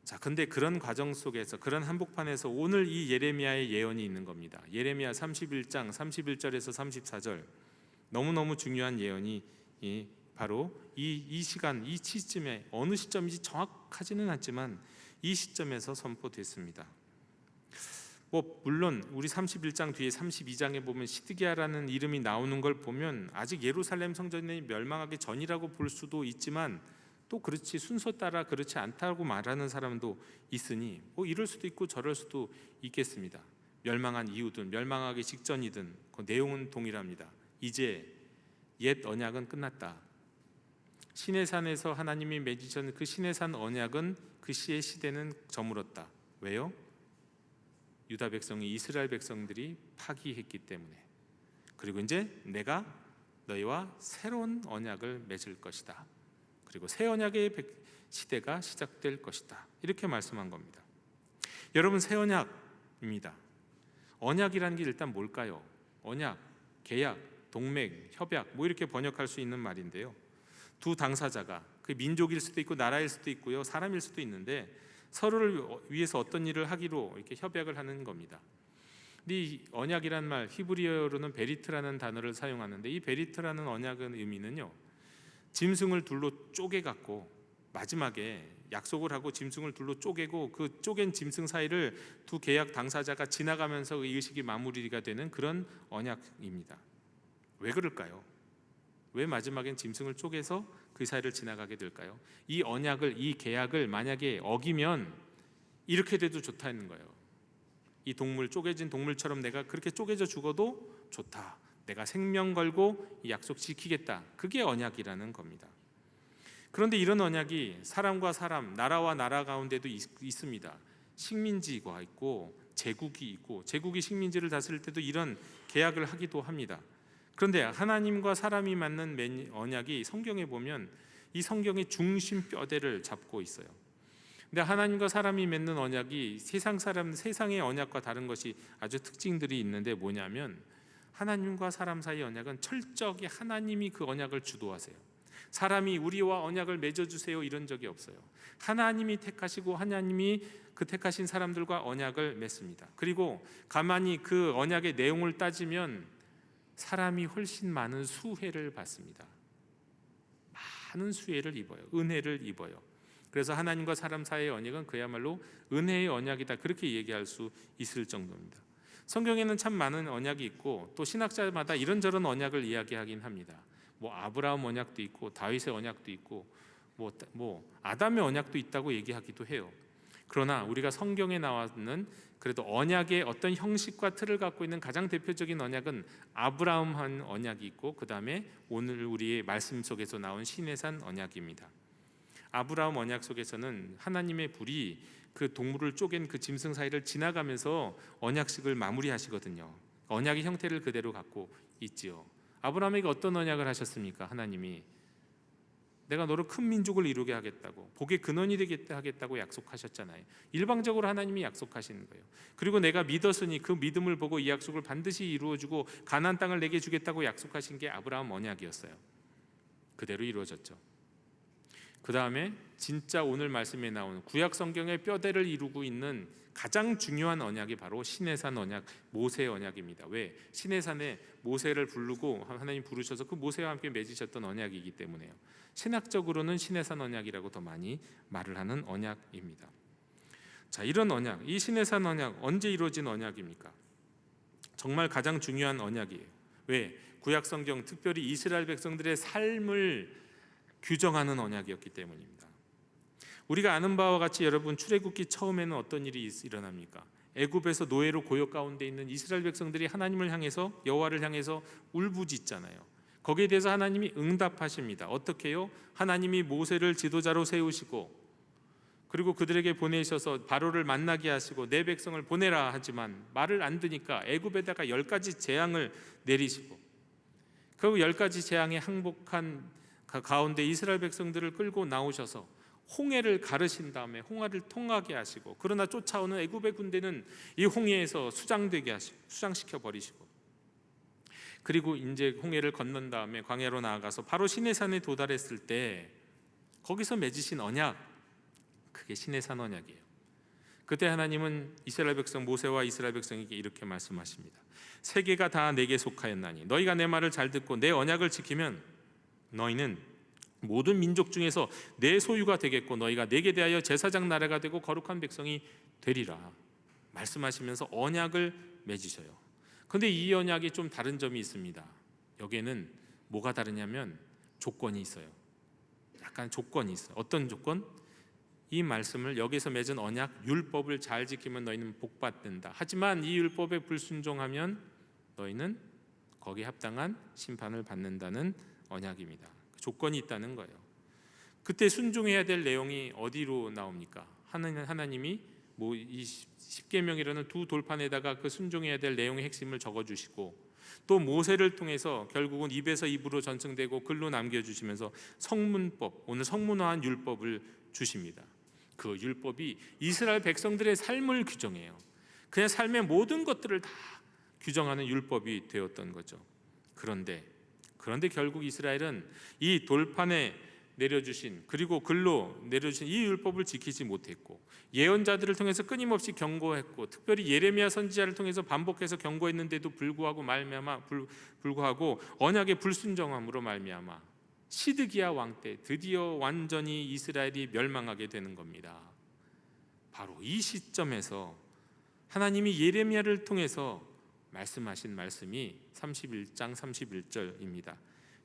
자, 근데 그런 과정 속에서, 그런 한복판에서 오늘 이 예레미야의 예언이 있는 겁니다. 예레미야 31장 31절에서 34절, 너무너무 중요한 예언이 바로 이 시간, 이 시점에, 어느 시점인지 정확하지는 않지만 이 시점에서 선포됐습니다. 물론 우리 31장 뒤에 32장에 보면 시드기야라는 이름이 나오는 걸 보면 아직 예루살렘 성전이 멸망하기 전이라고 볼 수도 있지만, 또 그렇지 순서 따라 그렇지 않다고 말하는 사람도 있으니 이럴 수도 있고 저럴 수도 있겠습니다. 멸망한 이유든 멸망하기 직전이든 그 내용은 동일합니다. 이제 옛 언약은 끝났다. 시내산에서 하나님이 맺으신 그 시내산 언약은 그 시의 시대는 저물었다. 왜요? 유다 백성이 이스라엘 백성들이 파기했기 때문에. 그리고 이제 내가 너희와 새로운 언약을 맺을 것이다. 그리고 새 언약의 시대가 시작될 것이다. 이렇게 말씀한 겁니다. 여러분, 새 언약입니다. 언약이라는 게 일단 뭘까요? 언약, 계약, 동맹, 협약 이렇게 번역할 수 있는 말인데요. 두 당사자가 그 민족일 수도 있고 나라일 수도 있고요, 사람일 수도 있는데 서로를 위해서 어떤 일을 하기로 이렇게 협약을 하는 겁니다. 근데 이 언약이란 말, 히브리어로는 베리트라는 단어를 사용하는데 이 베리트라는 언약의 의미는요, 짐승을 둘로 쪼개갖고 마지막에 약속을 하고 짐승을 둘로 쪼개고 그 쪼갠 짐승 사이를 두 계약 당사자가 지나가면서 그 의식이 마무리가 되는 그런 언약입니다. 왜 그럴까요? 왜 마지막엔 짐승을 쪼개서 그 사이를 지나가게 될까요? 이 언약을, 이 계약을 만약에 어기면 이렇게 돼도 좋다는 거예요. 이 동물, 쪼개진 동물처럼 내가 그렇게 쪼개져 죽어도 좋다. 내가 생명 걸고 이 약속 지키겠다. 그게 언약이라는 겁니다. 그런데 이런 언약이 사람과 사람, 나라와 나라 가운데도 있습니다. 식민지가 있고 제국이 있고, 제국이 식민지를 다스릴 때도 이런 계약을 하기도 합니다. 그런데 하나님과 사람이 맺는 언약이 성경에 보면 이 성경의 중심 뼈대를 잡고 있어요. 근데 하나님과 사람이 맺는 언약이 세상의 언약과 다른 것이 아주 특징들이 있는데 뭐냐면, 하나님과 사람 사이의 언약은 철저하게 하나님이 그 언약을 주도하세요. 사람이 우리와 언약을 맺어주세요 이런 적이 없어요. 하나님이 택하시고 하나님이 그 택하신 사람들과 언약을 맺습니다. 그리고 가만히 그 언약의 내용을 따지면 사람이 훨씬 많은 수혜를 받습니다. 많은 수혜를 입어요. 은혜를 입어요. 그래서 하나님과 사람 사이의 언약은 그야말로 은혜의 언약이다, 그렇게 얘기할 수 있을 정도입니다. 성경에는 참 많은 언약이 있고 또 신학자마다 이런저런 언약을 이야기하긴 합니다. 아브라함 언약도 있고 다윗의 언약도 있고 아담의 언약도 있다고 얘기하기도 해요. 그러나 우리가 성경에 나와는 그래도 언약의 어떤 형식과 틀을 갖고 있는 가장 대표적인 언약은 아브라함한 언약이 있고, 그 다음에 오늘 우리의 말씀 속에서 나온 시내산 언약입니다. 아브라함 언약 속에서는 하나님의 불이 그 동물을 쪼갠 그 짐승 사이를 지나가면서 언약식을 마무리하시거든요. 언약의 형태를 그대로 갖고 있지요. 아브라함에게 어떤 언약을 하셨습니까? 하나님이 내가 너를 큰 민족을 이루게 하겠다고, 복의 근원이 되게 하겠다고 약속하셨잖아요. 일방적으로 하나님이 약속하시는 거예요. 그리고 내가 믿었으니 그 믿음을 보고 이 약속을 반드시 이루어주고 가나안 땅을 내게 주겠다고 약속하신 게 아브라함 언약이었어요. 그대로 이루어졌죠. 그 다음에 진짜 오늘 말씀에 나오는 구약 성경의 뼈대를 이루고 있는 가장 중요한 언약이 바로 시내산 언약, 모세 언약입니다. 왜? 시내산에 모세를 부르고 하나님 부르셔서 그 모세와 함께 맺으셨던 언약이기 때문에요. 신학적으로는 시내산 언약이라고 더 많이 말을 하는 언약입니다. 자, 이런 언약, 이 시내산 언약 언제 이루어진 언약입니까? 정말 가장 중요한 언약이에요. 왜? 구약 성경, 특별히 이스라엘 백성들의 삶을 규정하는 언약이었기 때문입니다. 우리가 아는 바와 같이 여러분, 출애굽기 처음에는 어떤 일이 일어납니까? 애굽에서 노예로 고역 가운데 있는 이스라엘 백성들이 하나님을 향해서, 여호와를 향해서 울부짖잖아요. 거기에 대해서 하나님이 응답하십니다. 어떻게 해요? 하나님이 모세를 지도자로 세우시고 그리고 그들에게 보내셔서 바로를 만나게 하시고 내 백성을 보내라 하지만 말을 안 듣니까 애굽에다가 10가지 재앙을 내리시고 그 10가지 재앙에 항복한 가운데 이스라엘 백성들을 끌고 나오셔서 홍해를 가르신 다음에 홍해를 통하게 하시고, 그러나 쫓아오는 애굽의 군대는 이 홍해에서 수장되게 하시고 수장시켜 버리시고, 그리고 이제 홍해를 건넌 다음에 광야로 나아가서 바로 시내산에 도달했을 때 거기서 맺으신 언약, 그게 시내산 언약이에요. 그때 하나님은 이스라엘 백성 모세와 이스라엘 백성에게 이렇게 말씀하십니다. 세계가 다 내게 속하였나니 너희가 내 말을 잘 듣고 내 언약을 지키면 너희는 모든 민족 중에서 내 소유가 되겠고 너희가 내게 대하여 제사장 나라가 되고 거룩한 백성이 되리라 말씀하시면서 언약을 맺으셔요. 그런데 이 언약이 좀 다른 점이 있습니다. 여기에는 뭐가 다르냐면 조건이 있어요. 약간 조건이 있어요. 어떤 조건? 이 말씀을 여기서 맺은 언약, 율법을 잘 지키면 너희는 복받는다. 하지만 이 율법에 불순종하면 너희는 거기에 합당한 심판을 받는다는 언약입니다. 조건이 있다는 거예요. 그때 순종해야 될 내용이 어디로 나옵니까? 하나님이 이 십계명이라는 두 돌판에다가 그 순종해야 될 내용의 핵심을 적어주시고 또 모세를 통해서 결국은 입에서 입으로 전승되고 글로 남겨주시면서 성문법, 오늘 성문화한 율법을 주십니다. 그 율법이 이스라엘 백성들의 삶을 규정해요. 그냥 삶의 모든 것들을 다 규정하는 율법이 되었던 거죠. 그런데 결국 이스라엘은 이 돌판에 내려주신 그리고 글로 내려주신 이 율법을 지키지 못했고 예언자들을 통해서 끊임없이 경고했고 특별히 예레미야 선지자를 통해서 반복해서 경고했는데도 불구하고 언약의 불순종함으로 말미암아 시드기야 왕 때 드디어 완전히 이스라엘이 멸망하게 되는 겁니다. 바로 이 시점에서 하나님이 예레미야를 통해서 말씀하신 말씀이 31장 31절입니다.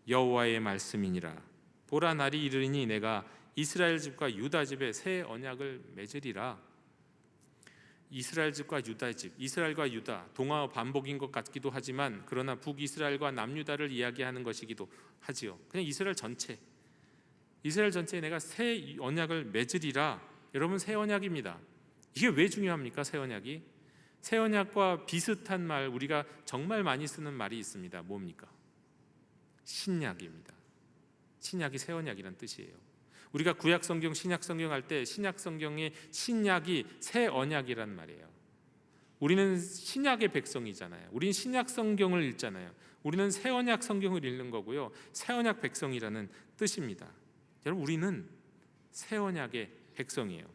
여호와의 말씀이니라. 보라, 날이 이르리니 내가 이스라엘 집과 유다 집에 새 언약을 맺으리라. 이스라엘 집과 유다 집, 이스라엘과 유다, 동화 반복인 것 같기도 하지만 그러나 북이스라엘과 남유다를 이야기하는 것이기도 하지요. 그냥 이스라엘 전체에 내가 새 언약을 맺으리라. 여러분, 새 언약입니다. 이게 왜 중요합니까? 새 언약이? 새 언약과 비슷한 말, 우리가 정말 많이 쓰는 말이 있습니다. 뭡니까? 신약입니다. 신약이 새 언약이란 뜻이에요. 우리가 구약 성경, 신약 성경 할 때 신약 성경의 신약이 새 언약이란 말이에요. 우리는 신약의 백성이잖아요. 우리는 신약 성경을 읽잖아요. 우리는 새 언약 성경을 읽는 거고요. 새 언약 백성이라는 뜻입니다. 여러분, 우리는 새 언약의 백성이에요.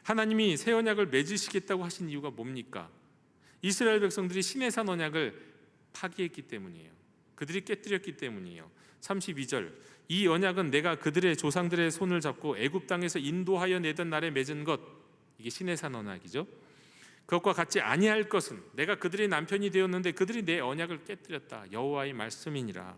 하나님이 새 언약을 맺으시겠다고 하신 이유가 뭡니까? 이스라엘 백성들이 시내산 언약을 파기했기 때문이에요. 그들이 깨뜨렸기 때문이에요. 32절, 이 언약은 내가 그들의 조상들의 손을 잡고 애굽 땅에서 인도하여 내던 날에 맺은 것, 이게 시내산 언약이죠. 그것과 같이 아니할 것은 내가 그들의 남편이 되었는데 그들이 내 언약을 깨뜨렸다. 여호와의 말씀이니라.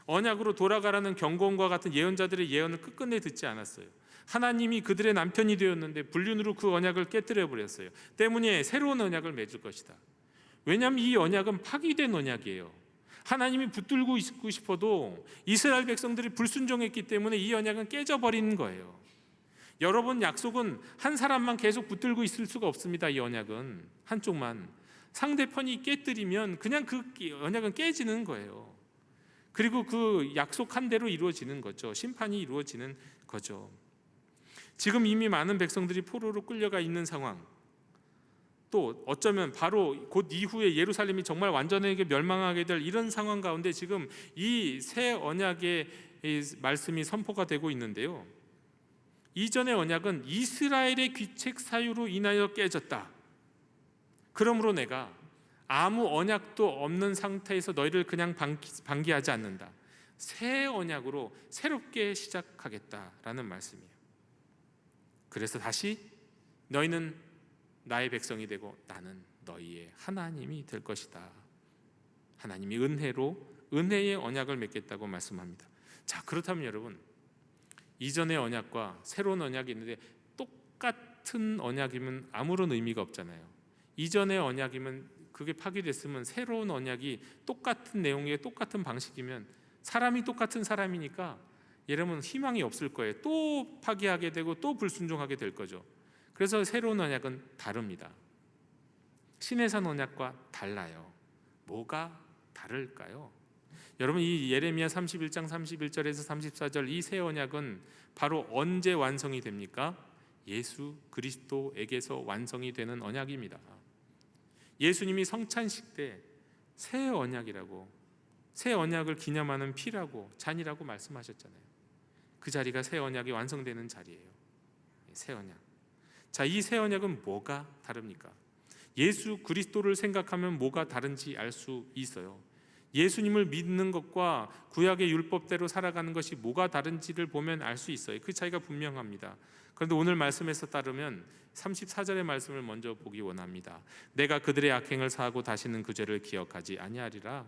언약으로 돌아가라는 경고음과 같은 예언자들의 예언을 끝끝내 듣지 않았어요. 하나님이 그들의 남편이 되었는데 불륜으로 그 언약을 깨뜨려 버렸어요. 때문에 새로운 언약을 맺을 것이다. 왜냐하면 이 언약은 파기된 언약이에요. 하나님이 붙들고 있고 싶어도 이스라엘 백성들이 불순종했기 때문에 이 언약은 깨져버리는 거예요. 여러분, 약속은 한 사람만 계속 붙들고 있을 수가 없습니다. 이 언약은 한쪽만. 상대편이 깨뜨리면 그냥 그 언약은 깨지는 거예요. 그리고 그 약속한 대로 이루어지는 거죠. 심판이 이루어지는 거죠. 지금 이미 많은 백성들이 포로로 끌려가 있는 상황, 또 어쩌면 바로 곧 이후에 예루살렘이 정말 완전하게 멸망하게 될 이런 상황 가운데 지금 이 새 언약의 이 말씀이 선포가 되고 있는데요, 이전의 언약은 이스라엘의 귀책 사유로 인하여 깨졌다. 그러므로 내가 아무 언약도 없는 상태에서 너희를 그냥 방기하지 않는다. 새 언약으로 새롭게 시작하겠다라는 말씀이에요. 그래서 다시 너희는 나의 백성이 되고 나는 너희의 하나님이 될 것이다. 하나님이 은혜의 언약을 맺겠다고 말씀합니다. 자, 그렇다면 여러분, 이전의 언약과 새로운 언약이 있는데 똑같은 언약이면 아무런 의미가 없잖아요. 이전의 언약이면 그게 파기됐으면 새로운 언약이 똑같은 내용의 똑같은 방식이면 사람이 똑같은 사람이니까 여러분 희망이 없을 거예요. 또 파기하게 되고 또 불순종하게 될 거죠. 그래서 새로운 언약은 다릅니다. 신의 산 언약과 달라요. 뭐가 다를까요? 여러분, 이 예레미야 31장 31절에서 34절 이 새 언약은 바로 언제 완성이 됩니까? 예수 그리스도에게서 완성이 되는 언약입니다. 예수님이 성찬식 때 새 언약이라고, 새 언약을 기념하는 피라고 잔이라고 말씀하셨잖아요. 그 자리가 새 언약이 완성되는 자리예요. 새 언약. 자, 이 새 언약은 뭐가 다릅니까? 예수 그리스도를 생각하면 뭐가 다른지 알 수 있어요. 예수님을 믿는 것과 구약의 율법대로 살아가는 것이 뭐가 다른지를 보면 알 수 있어요. 그 차이가 분명합니다. 그런데 오늘 말씀에서 따르면 34절의 말씀을 먼저 보기 원합니다. 내가 그들의 악행을 사하고 다시는 그 죄를 기억하지 아니하리라.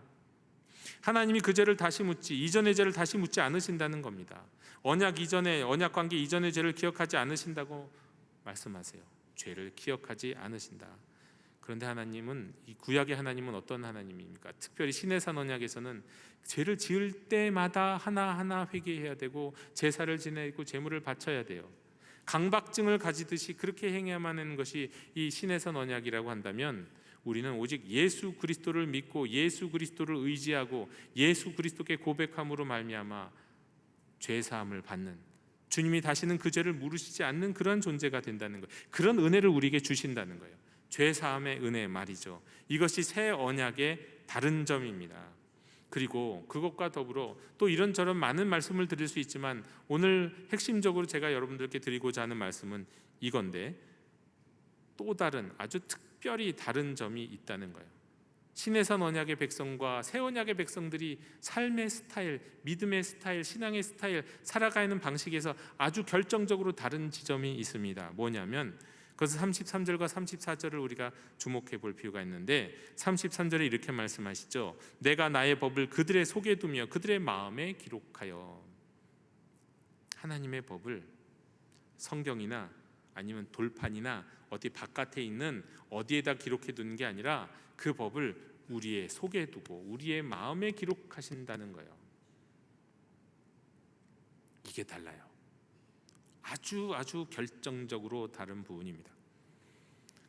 하나님이 그 죄를 다시 묻지, 이전의 죄를 다시 묻지 않으신다는 겁니다. 언약 이전에, 언약 관계 이전의 죄를 기억하지 않으신다고 말씀하세요. 죄를 기억하지 않으신다. 그런데 하나님은, 이 구약의 하나님은 어떤 하나님입니까? 특별히 신의 산 언약에서는 죄를 지을 때마다 하나하나 회개해야 되고 제사를 지내고 제물을 바쳐야 돼요. 강박증을 가지듯이 그렇게 행해야만 하는 것이 이 신의 산 언약이라고 한다면, 우리는 오직 예수 그리스도를 믿고 예수 그리스도를 의지하고 예수 그리스도께 고백함으로 말미암아 죄 사함을 받는, 주님이 다시는 그 죄를 물으시지 않는 그런 존재가 된다는 거예요. 그런 은혜를 우리에게 주신다는 거예요. 죄 사함의 은혜 말이죠. 이것이 새 언약의 다른 점입니다. 그리고 그것과 더불어 또 이런저런 많은 말씀을 드릴 수 있지만 오늘 핵심적으로 제가 여러분들께 드리고자 하는 말씀은 이건데, 또 다른 아주 특별히 다른 점이 있다는 거예요. 신의 산 언약의 백성과 새 언약의 백성들이 삶의 스타일, 믿음의 스타일, 신앙의 스타일, 살아가는 방식에서 아주 결정적으로 다른 지점이 있습니다. 뭐냐면 그것은 33절과 34절을 우리가 주목해 볼 필요가 있는데, 33절에 이렇게 말씀하시죠. 내가 나의 법을 그들의 속에 두며 그들의 마음에 기록하여. 하나님의 법을 성경이나 아니면 돌판이나 어디 바깥에 있는 어디에다 기록해 두는 게 아니라 그 법을 우리의 속에 두고 우리의 마음에 기록하신다는 거예요. 이게 달라요. 아주 결정적으로 다른 부분입니다.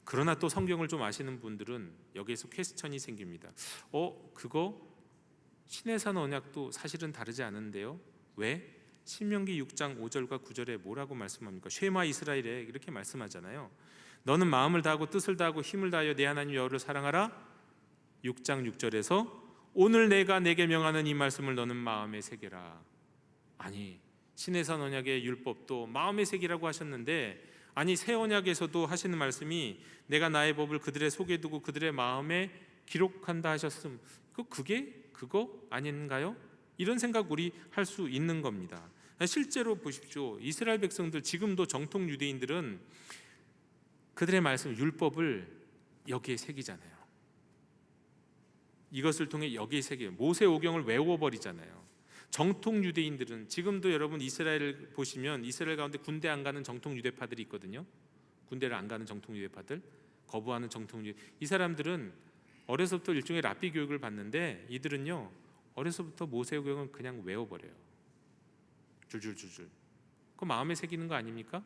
그러나 또 성경을 좀 아시는 분들은 여기에서 퀘스천이 생깁니다. 그거 신의 산 언약도 사실은 다르지 않은데요? 왜? 신명기 6장 5절과 9절에 뭐라고 말씀합니까? 쉐마 이스라엘에 이렇게 말씀하잖아요. 너는 마음을 다하고 뜻을 다하고 힘을 다하여 내 하나님 여호와를 사랑하라. 6장 6절에서 오늘 내가 내게 명하는 이 말씀을 너는 마음에 새겨라. 아니, 신의 산 언약의 율법도 마음에 새기라고 하셨는데, 아니 새 언약에서도 하시는 말씀이 내가 나의 법을 그들의 속에 두고 그들의 마음에 기록한다 하셨음. 그거 아닌가요? 이런 생각 우리 할 수 있는 겁니다. 실제로 보십시오. 이스라엘 백성들, 지금도 정통 유대인들은 그들의 말씀, 율법을 여기에 새기잖아요. 이것을 통해 여기에 새겨요. 모세오경을 외워버리잖아요. 정통 유대인들은 지금도 여러분 이스라엘을 보시면 이스라엘 가운데 군대 안 가는 정통 유대파들이 있거든요. 군대를 안 가는 정통 유대파들, 거부하는 정통 유대. 이 사람들은 어려서부터 일종의 랍비 교육을 받는데, 이들은요 어려서부터 모세오경을 그냥 외워버려요. 줄줄줄줄. 그 마음에 새기는 거 아닙니까?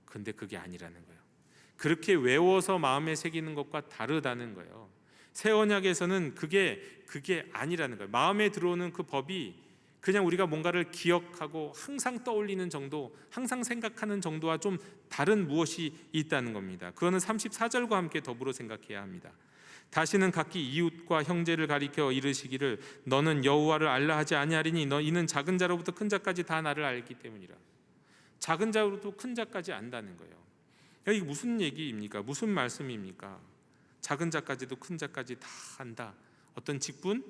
근데 그게 아니라는 거예요. 그렇게 외워서 마음에 새기는 것과 다르다는 거예요. 새 언약에서는 그게 아니라는 거예요. 마음에 들어오는 그 법이 그냥 우리가 뭔가를 기억하고 항상 떠올리는 정도, 항상 생각하는 정도와 좀 다른 무엇이 있다는 겁니다. 그거는 34절과 함께 더불어 생각해야 합니다. 다시는 각기 이웃과 형제를 가리켜 이르시기를 너는 여호와를 알라 하지 아니하리니 이는 작은 자로부터 큰 자까지 다 나를 알기 때문이라. 작은 자로부터 큰 자까지 안다는 거예요. 이게 무슨 얘기입니까? 무슨 말씀입니까? 작은 자까지도 큰 자까지 다 안다. 어떤 직분,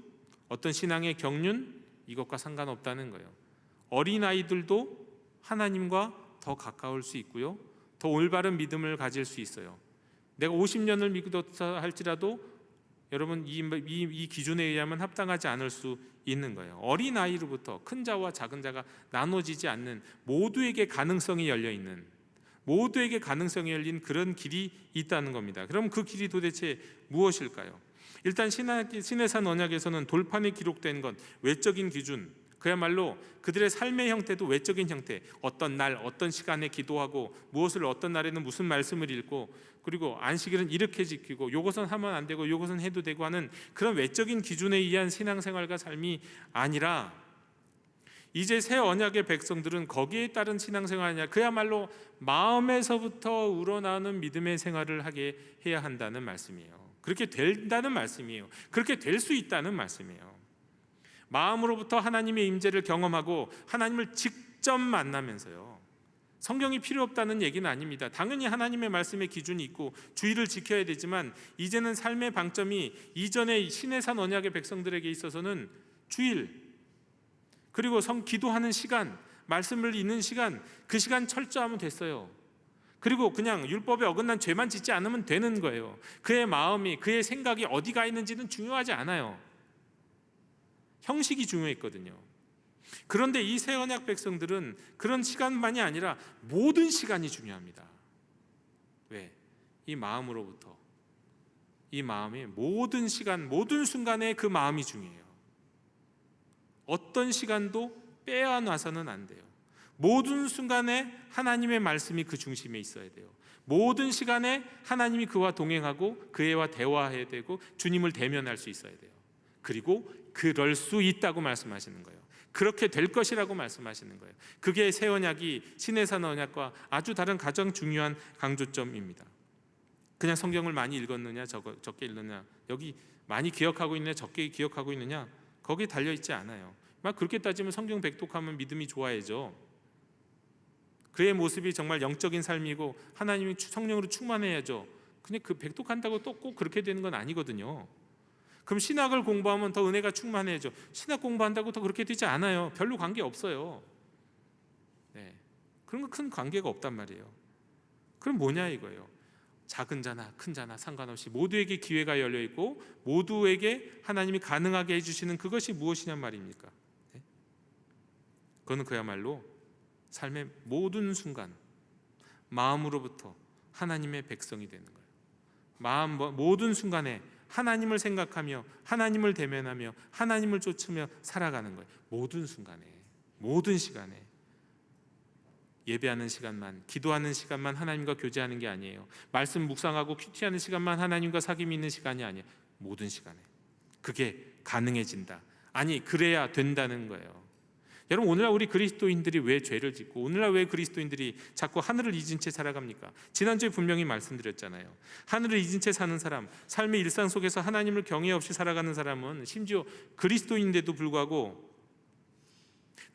어떤 신앙의 경륜, 이것과 상관없다는 거예요. 어린아이들도 하나님과 더 가까울 수 있고요, 더 올바른 믿음을 가질 수 있어요. 내가 50년을 믿었다 할지라도 여러분 이 기준에 의하면 합당하지 않을 수 있는 거예요. 어린아이로부터 큰 자와 작은 자가 나눠지지 않는, 모두에게 가능성이 열려있는, 모두에게 가능성이 열린 그런 길이 있다는 겁니다. 그럼 그 길이 도대체 무엇일까요? 일단 시내산 언약에서는 돌판에 기록된 건 외적인 기준, 그야말로 그들의 삶의 형태도 외적인 형태, 어떤 날 어떤 시간에 기도하고 무엇을 어떤 날에는 무슨 말씀을 읽고, 그리고 안식일은 이렇게 지키고 요것은 하면 안 되고 요것은 해도 되고 하는 그런 외적인 기준에 의한 신앙생활과 삶이 아니라, 이제 새 언약의 백성들은 거기에 따른 신앙생활이 아니라 그야말로 마음에서부터 우러나오는 믿음의 생활을 하게 해야 한다는 말씀이에요. 그렇게 된다는 말씀이에요. 그렇게 될 수 있다는 말씀이에요. 마음으로부터 하나님의 임재를 경험하고 하나님을 직접 만나면서요, 성경이 필요 없다는 얘기는 아닙니다. 당연히 하나님의 말씀의 기준이 있고 주의를 지켜야 되지만, 이제는 삶의 방점이 이전의 시내산 언약의 백성들에게 있어서는 주일, 그리고 기도하는 시간, 말씀을 읽는 시간, 그 시간 철저하면 됐어요. 그리고 그냥 율법에 어긋난 죄만 짓지 않으면 되는 거예요. 그의 마음이, 그의 생각이 어디가 있는지는 중요하지 않아요. 형식이 중요했거든요. 그런데 이 새 언약 백성들은 그런 시간만이 아니라 모든 시간이 중요합니다. 왜? 이 마음으로부터, 이 마음의 모든 시간, 모든 순간에 그 마음이 중요해요. 어떤 시간도 빼앗아서는 안 돼요. 모든 순간에 하나님의 말씀이 그 중심에 있어야 돼요. 모든 시간에 하나님이 그와 동행하고 그와 대화해야 되고 주님을 대면할 수 있어야 돼요. 그리고 그럴 수 있다고 말씀하시는 거예요. 그렇게 될 것이라고 말씀하시는 거예요. 그게 새 언약이 시내산 언약과 아주 다른 가장 중요한 강조점입니다. 그냥 성경을 많이 읽었느냐 적게 읽느냐, 여기 많이 기억하고 있느냐 적게 기억하고 있느냐, 거기에 달려있지 않아요. 막 그렇게 따지면 성경 백독하면 믿음이 좋아야죠. 그의 모습이 정말 영적인 삶이고 하나님이 성령으로 충만해야죠. 근데 그 백독한다고 또 꼭 그렇게 되는 건 아니거든요. 그럼 신학을 공부하면 더 은혜가 충만해야죠. 신학 공부한다고 더 그렇게 되지 않아요. 별로 관계 없어요. 네. 그런 거 큰 관계가 없단 말이에요. 그럼 뭐냐 이거예요. 작은 자나 큰 자나 상관없이 모두에게 기회가 열려 있고 모두에게 하나님이 가능하게 해주시는 그것이 무엇이냔 말입니까? 네? 그거는 그야말로 삶의 모든 순간 마음으로부터 하나님의 백성이 되는 거예요. 모든 순간에 하나님을 생각하며 하나님을 대면하며 하나님을 쫓으며 살아가는 거예요. 모든 순간에, 모든 시간에. 예배하는 시간만, 기도하는 시간만 하나님과 교제하는 게 아니에요. 말씀 묵상하고 큐티하는 시간만 하나님과 사귐이 있는 시간이 아니에요. 모든 시간에 그게 가능해진다. 아니, 그래야 된다는 거예요. 여러분, 오늘날 우리 그리스도인들이 왜 죄를 짓고 오늘날 왜 그리스도인들이 자꾸 하늘을 잊은 채 살아갑니까? 지난주에 분명히 말씀드렸잖아요. 하늘을 잊은 채 사는 사람, 삶의 일상 속에서 하나님을 경외 없이 살아가는 사람은 심지어 그리스도인인데도 불구하고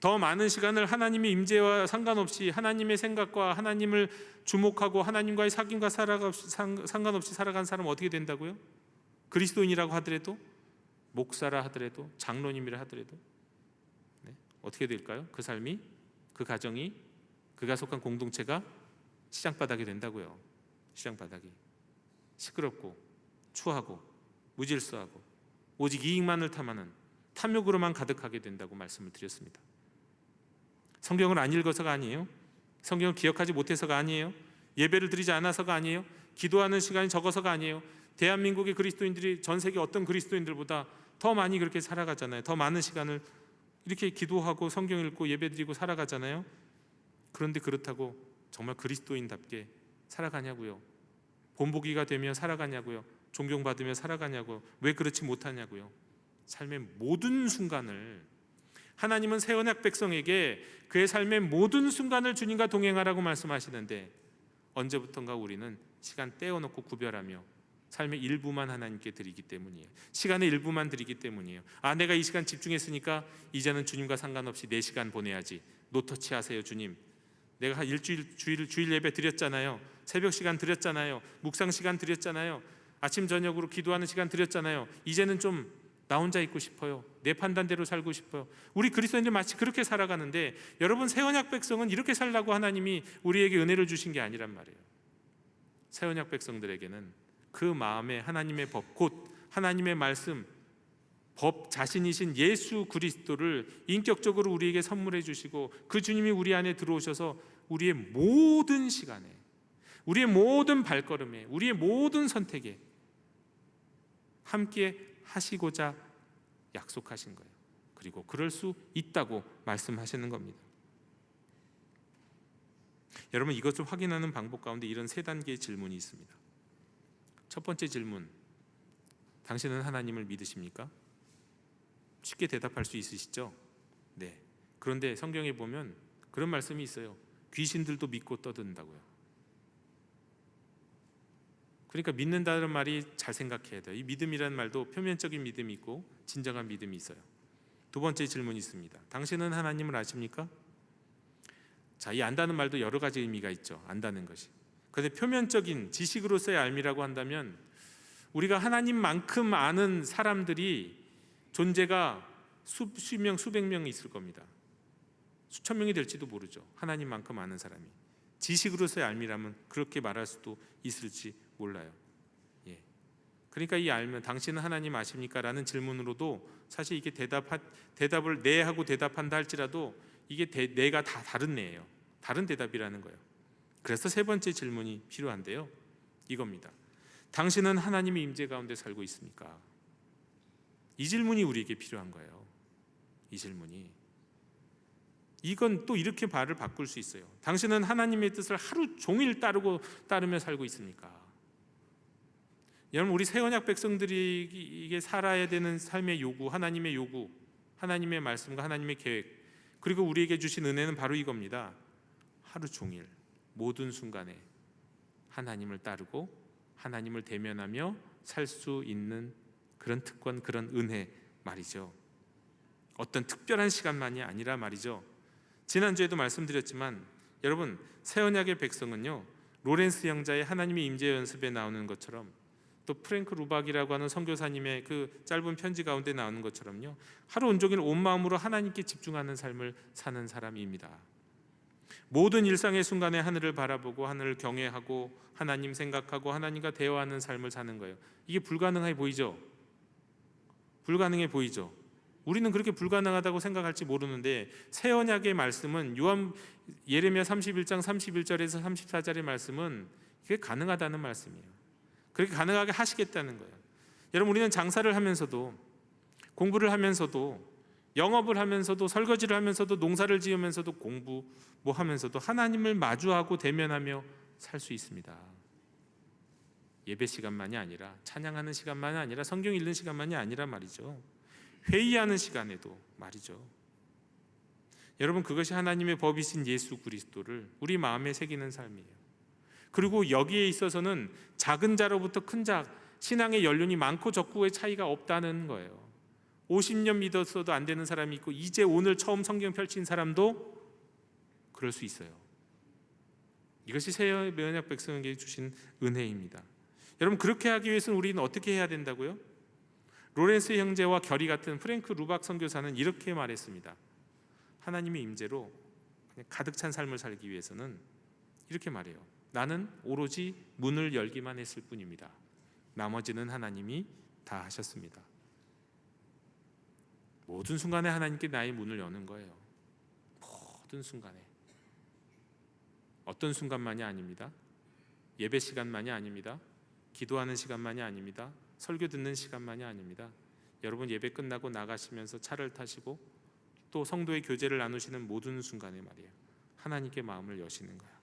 더 많은 시간을 하나님의 임재와 상관없이 하나님의 생각과 하나님을 주목하고 하나님과의 사귐과 상관없이 살아간 사람은 어떻게 된다고요? 그리스도인이라고 하더라도, 목사라 하더라도, 장로님이라 하더라도 어떻게 될까요? 그 삶이, 그 가정이, 그가 속한 공동체가 시장바닥이 된다고요. 시장바닥이 시끄럽고 추하고 무질서하고 오직 이익만을 탐하는 탐욕으로만 가득하게 된다고 말씀을 드렸습니다. 성경을 안 읽어서가 아니에요. 성경을 기억하지 못해서가 아니에요. 예배를 드리지 않아서가 아니에요. 기도하는 시간이 적어서가 아니에요. 대한민국의 그리스도인들이 전 세계 어떤 그리스도인들보다 더 많이 그렇게 살아가잖아요. 더 많은 시간을 이렇게 기도하고 성경 읽고 예배드리고 살아가잖아요. 그런데 그렇다고 정말 그리스도인답게 살아가냐고요? 본보기가 되며 살아가냐고요? 존경받으며 살아가냐고, 왜 그렇지 못하냐고요. 삶의 모든 순간을, 하나님은 새 언약 백성에게 그의 삶의 모든 순간을 주님과 동행하라고 말씀하시는데, 언제부턴가 우리는 시간 떼어놓고 구별하며 삶의 일부만 하나님께 드리기 때문이에요. 시간의 일부만 드리기 때문이에요. 내가 이 시간 집중했으니까 이제는 주님과 상관없이 내 시간 보내야지. 노터치 하세요. 주님, 내가 주일 예배 드렸잖아요. 새벽 시간 드렸잖아요. 묵상 시간 드렸잖아요. 아침 저녁으로 기도하는 시간 드렸잖아요. 이제는 좀 나 혼자 있고 싶어요. 내 판단대로 살고 싶어요. 우리 그리스도인들 마치 그렇게 살아가는데, 여러분, 새 언약 백성은 이렇게 살라고 하나님이 우리에게 은혜를 주신 게 아니란 말이에요. 새 언약 백성들에게는 그 마음에 하나님의 법, 곧 하나님의 말씀, 법 자신이신 예수 그리스도를 인격적으로 우리에게 선물해 주시고, 그 주님이 우리 안에 들어오셔서 우리의 모든 시간에, 우리의 모든 발걸음에, 우리의 모든 선택에 함께 하시고자 약속하신 거예요. 그리고 그럴 수 있다고 말씀하시는 겁니다. 여러분, 이것을 확인하는 방법 가운데 이런 세 단계의 질문이 있습니다. 첫 번째 질문, 당신은 하나님을 믿으십니까? 쉽게 대답할 수 있으시죠? 네. 그런데 성경에 보면 그런 말씀이 있어요. 귀신들도 믿고 떠든다고요. 그러니까 믿는다는 말이 잘 생각해야 돼요. 이 믿음이라는 말도 표면적인 믿음이 있고 진정한 믿음이 있어요. 두 번째 질문이 있습니다. 당신은 하나님을 아십니까? 자, 이 안다는 말도 여러 가지 의미가 있죠. 안다는 것이. 그런데 표면적인 지식으로서의 알미라고 한다면, 우리가 하나님만큼 아는 사람들이 존재가 수십 명, 수백 명 있을 겁니다. 수천 명이 될지도 모르죠. 하나님만큼 아는 사람이. 지식으로서의 알미라면 그렇게 말할 수도 있을지 몰라요. 예. 그러니까 이 알면, 당신은 하나님 아십니까? 라는 질문으로도 사실 이게 대답을 네 하고 대답한다 할지라도 이게 네가 다 다른 네예요. 다른 대답이라는 거예요. 그래서 세 번째 질문이 필요한데요. 이겁니다. 당신은 하나님의 임재 가운데 살고 있습니까? 이 질문이 우리에게 필요한 거예요. 이 질문이. 이건 또 이렇게 말을 바꿀 수 있어요. 당신은 하나님의 뜻을 하루 종일 따르며 살고 있습니까? 여러분, 우리 새 언약 백성들이 이게 살아야 되는 삶의 요구, 하나님의 요구, 하나님의 말씀과 하나님의 계획, 그리고 우리에게 주신 은혜는 바로 이겁니다. 하루 종일 모든 순간에 하나님을 따르고 하나님을 대면하며 살 수 있는 그런 특권, 그런 은혜 말이죠. 어떤 특별한 시간만이 아니라 말이죠. 지난주에도 말씀드렸지만, 여러분, 새 언약의 백성은요, 로렌스 형자의 하나님의 임재 연습에 나오는 것처럼, 또 프랭크 루박이라고 하는 선교사님의 그 짧은 편지 가운데 나오는 것처럼요, 하루 온종일 온 마음으로 하나님께 집중하는 삶을 사는 사람입니다. 모든 일상의 순간에 하늘을 바라보고 하늘을 경외하고 하나님 생각하고 하나님과 대화하는 삶을 사는 거예요. 이게 불가능해 보이죠? 불가능해 보이죠? 우리는 그렇게 불가능하다고 생각할지 모르는데, 새 언약의 말씀은 예레미야 31장 31절에서 34절의 말씀은 이게 가능하다는 말씀이에요. 그렇게 가능하게 하시겠다는 거예요. 여러분, 우리는 장사를 하면서도, 공부를 하면서도, 영업을 하면서도, 설거지를 하면서도, 농사를 지으면서도, 공부 하면서도 하나님을 마주하고 대면하며 살 수 있습니다. 예배 시간만이 아니라, 찬양하는 시간만이 아니라, 성경 읽는 시간만이 아니라 말이죠. 회의하는 시간에도 말이죠. 여러분, 그것이 하나님의 법이신 예수 그리스도를 우리 마음에 새기는 삶이에요. 그리고 여기에 있어서는 작은 자로부터 큰 자, 신앙의 연륜이 많고 적고의 차이가 없다는 거예요. 50년 믿었어도 안 되는 사람이 있고, 이제 오늘 처음 성경 펼친 사람도 그럴 수 있어요. 이것이 새 언약 백성에게 주신 은혜입니다. 여러분, 그렇게 하기 위해서는 우리는 어떻게 해야 된다고요? 로렌스 형제와 결이 같은 프랭크 루박 선교사는 이렇게 말했습니다. 하나님의 임재로 가득 찬 삶을 살기 위해서는 이렇게 말해요. 나는 오로지 문을 열기만 했을 뿐입니다. 나머지는 하나님이 다 하셨습니다. 모든 순간에 하나님께 나의 문을 여는 거예요. 모든 순간에. 어떤 순간만이 아닙니다. 예배 시간만이 아닙니다. 기도하는 시간만이 아닙니다. 설교 듣는 시간만이 아닙니다. 여러분, 예배 끝나고 나가시면서 차를 타시고 또 성도의 교제를 나누시는 모든 순간에 말이에요. 하나님께 마음을 여시는 거예요.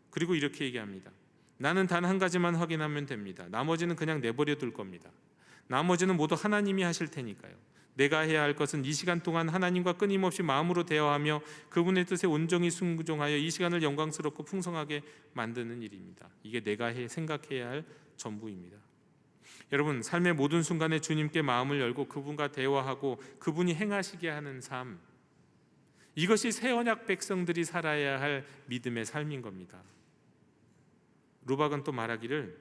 그리고 이렇게 얘기합니다. 나는 단 한 가지만 확인하면 됩니다. 나머지는 그냥 내버려 둘 겁니다. 나머지는 모두 하나님이 하실 테니까요. 내가 해야 할 것은 이 시간 동안 하나님과 끊임없이 마음으로 대화하며 그분의 뜻에 온전히 순종하여 이 시간을 영광스럽고 풍성하게 만드는 일입니다. 이게 내가 생각해야 할 전부입니다. 여러분, 삶의 모든 순간에 주님께 마음을 열고 그분과 대화하고 그분이 행하시게 하는 삶, 이것이 새 언약 백성들이 살아야 할 믿음의 삶인 겁니다. 루박은 또 말하기를,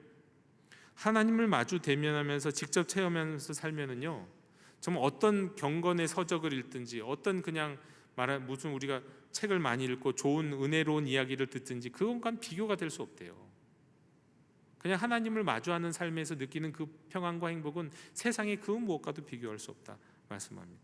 하나님을 마주 대면하면서 직접 체험하면서 살면은요, 정말 어떤 경건의 서적을 읽든지 어떤 그냥 무슨 우리가 책을 많이 읽고 좋은 은혜로운 이야기를 듣든지 그것과는 비교가 될 수 없대요. 그냥 하나님을 마주하는 삶에서 느끼는 그 평안과 행복은 세상의 그 무엇과도 비교할 수 없다 말씀합니다.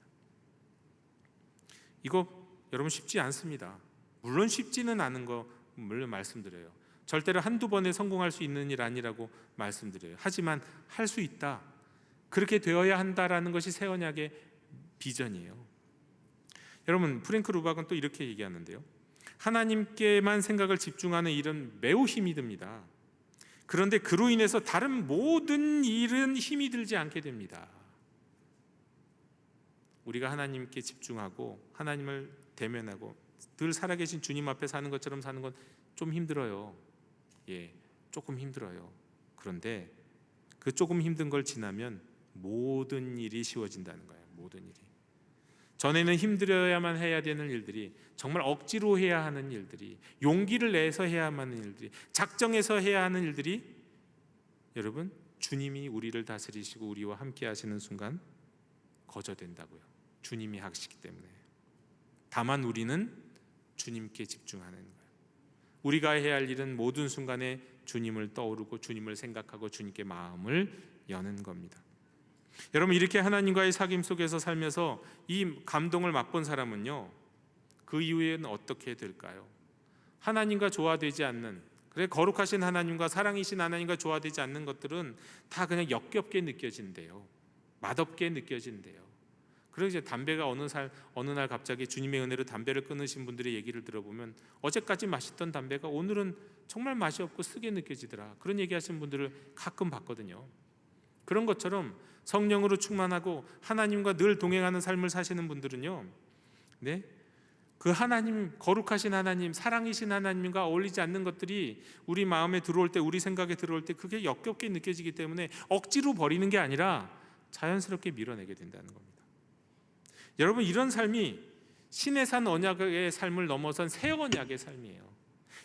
이거 여러분 쉽지 않습니다. 물론 쉽지는 않은 거 물론 말씀드려요. 절대로 한두 번에 성공할 수 있는 일 아니라고 말씀드려요. 하지만 할 수 있다, 그렇게 되어야 한다라는 것이 새 언약의 비전이에요. 여러분, 프랭크 루박은 또 이렇게 얘기하는데요, 하나님께만 생각을 집중하는 일은 매우 힘이 듭니다. 그런데 그로 인해서 다른 모든 일은 힘이 들지 않게 됩니다. 우리가 하나님께 집중하고 하나님을 대면하고 늘 살아계신 주님 앞에 사는 것처럼 사는 건 좀 힘들어요. 조금 힘들어요. 그런데 그 조금 힘든 걸 지나면 모든 일이 쉬워진다는 거예요. 모든 일이. 전에는 힘들어야만 해야 되는 일들이, 정말 억지로 해야 하는 일들이, 용기를 내서 해야만 하는 일들이, 작정해서 해야 하는 일들이, 여러분, 주님이 우리를 다스리시고 우리와 함께 하시는 순간 거저된다고요. 주님이 하시기 때문에. 다만 우리는 주님께 집중하는 거예요. 우리가 해야 할 일은 모든 순간에 주님을 떠오르고 주님을 생각하고 주님께 마음을 여는 겁니다. 여러분, 이렇게 하나님과의 사귐 속에서 살면서 이 감동을 맛본 사람은요, 그 이후에는 어떻게 될까요? 하나님과 조화되지 않는, 그래 거룩하신 하나님과 사랑이신 하나님과 조화되지 않는 것들은 다 그냥 역겹게 느껴진대요. 맛없게 느껴진대요. 그래서 이제 담배가 어느 날 갑자기 주님의 은혜로 담배를 끊으신 분들의 얘기를 들어보면, 어제까지 마시던 담배가 오늘은 정말 맛이 없고 쓰게 느껴지더라, 그런 얘기하시는 분들을 가끔 봤거든요. 그런 것처럼 성령으로 충만하고 하나님과 늘 동행하는 삶을 사시는 분들은요, 그 하나님, 거룩하신 하나님, 사랑이신 하나님과 어울리지 않는 것들이 우리 마음에 들어올 때, 우리 생각에 들어올 때 그게 역겹게 느껴지기 때문에 억지로 버리는 게 아니라 자연스럽게 밀어내게 된다는 겁니다. 여러분, 이런 삶이 신의 산 언약의 삶을 넘어선 새 언약의 삶이에요.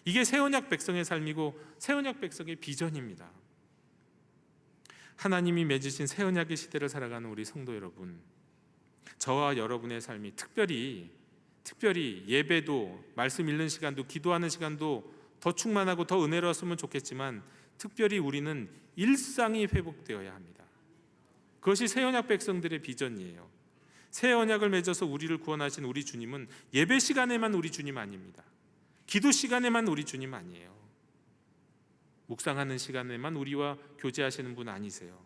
이게 새 언약 백성의 삶이고 새 언약 백성의 비전입니다. 하나님이 맺으신 새 언약의 시대를 살아가는 우리 성도 여러분, 저와 여러분의 삶이 특별히 예배도, 말씀 읽는 시간도, 기도하는 시간도 더 충만하고 더 은혜로웠으면 좋겠지만, 특별히 우리는 일상이 회복되어야 합니다. 그것이 새 언약 백성들의 비전이에요. 새 언약을 맺어서 우리를 구원하신 우리 주님은 예배 시간에만 우리 주님 아닙니다. 기도 시간에만 우리 주님 아니에요. 묵상하는 시간에만 우리와 교제하시는 분 아니세요.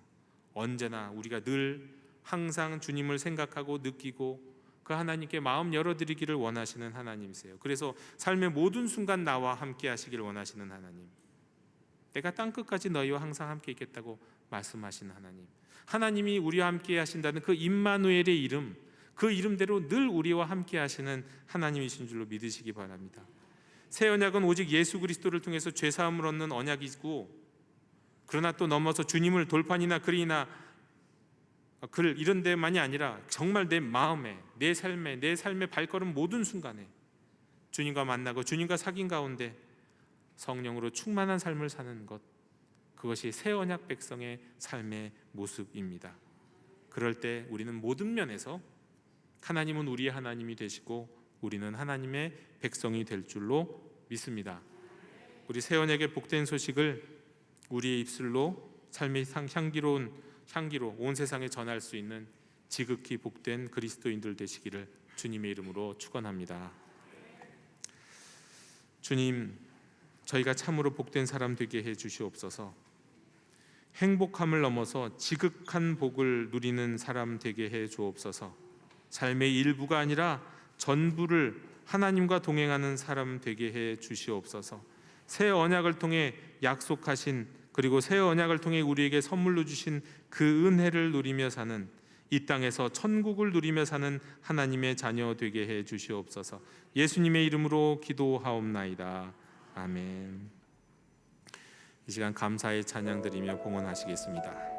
언제나 우리가 늘 항상 주님을 생각하고 느끼고 그 하나님께 마음 열어드리기를 원하시는 하나님이세요. 그래서 삶의 모든 순간 나와 함께 하시기를 원하시는 하나님, 내가 땅끝까지 너희와 항상 함께 있겠다고 말씀하시는 하나님, 하나님이 우리와 함께 하신다는 그 임마누엘의 이름, 그 이름대로 늘 우리와 함께 하시는 하나님이신 줄로 믿으시기 바랍니다. 새 언약은 오직 예수 그리스도를 통해서 죄사함을 얻는 언약이고, 그러나 또 넘어서 주님을 돌판이나 글이나 글 이런 데만이 아니라 정말 내 마음에, 내 삶의 발걸음 모든 순간에 주님과 만나고 주님과 사귐 가운데 성령으로 충만한 삶을 사는 것, 그것이 새 언약 백성의 삶의 모습입니다. 그럴 때 우리는 모든 면에서 하나님은 우리의 하나님이 되시고 우리는 하나님의 백성이 될 줄로 믿습니다. 우리 새 언약의 복된 소식을 우리의 입술로 삶의 향기로 온 세상에 전할 수 있는 지극히 복된 그리스도인들 되시기를 주님의 이름으로 축원합니다. 주님, 저희가 참으로 복된 사람 되게 해 주시옵소서. 행복함을 넘어서 지극한 복을 누리는 사람 되게 해 주옵소서. 삶의 일부가 아니라 전부를 하나님과 동행하는 사람 되게 해 주시옵소서. 새 언약을 통해 약속하신, 그리고 새 언약을 통해 우리에게 선물로 주신 그 은혜를 누리며 사는, 이 땅에서 천국을 누리며 사는 하나님의 자녀 되게 해 주시옵소서. 예수님의 이름으로 기도하옵나이다. 아멘. 이 시간 감사의 찬양 드리며 봉헌하시겠습니다.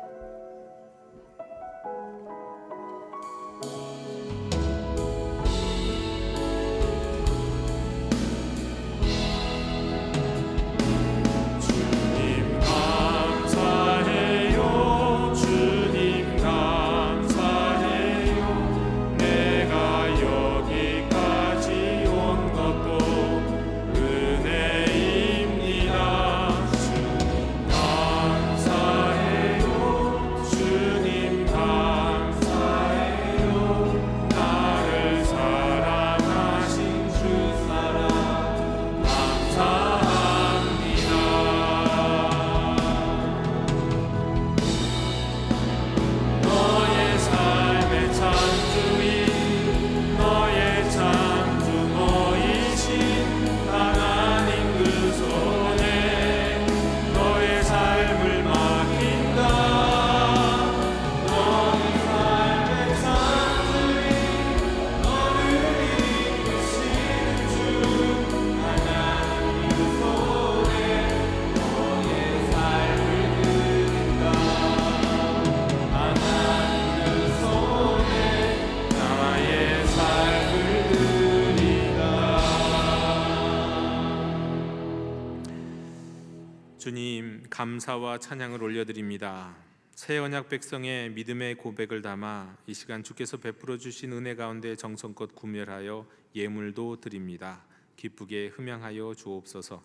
주님, 감사와 찬양을 올려드립니다. 새 언약 백성의 믿음의 고백을 담아 이 시간 주께서 베풀어 주신 은혜 가운데 정성껏 구별하여 예물도 드립니다. 기쁘게 흠양하여 주옵소서.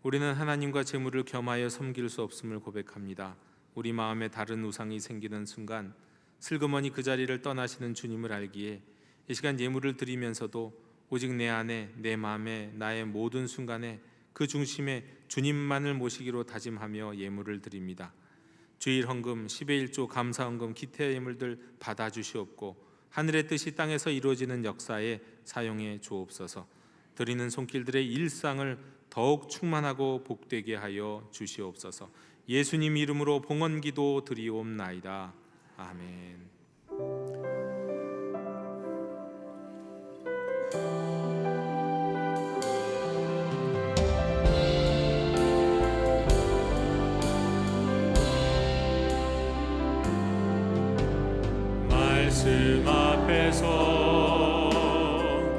우리는 하나님과 재물을 겸하여 섬길 수 없음을 고백합니다. 우리 마음에 다른 우상이 생기는 순간 슬그머니 그 자리를 떠나시는 주님을 알기에 이 시간 예물을 드리면서도 오직 내 안에, 내 마음에, 나의 모든 순간에 그 중심에 주님만을 모시기로 다짐하며 예물을 드립니다. 주일 헌금, 10의 1조, 감사 헌금, 기타 예물들 받아 주시옵고 하늘의 뜻이 땅에서 이루어지는 역사에 사용해 주옵소서. 드리는 손길들의 일상을 더욱 충만하고 복되게 하여 주시옵소서. 예수님 이름으로 봉헌기도 드리옵나이다. 아멘. 말씀 앞에서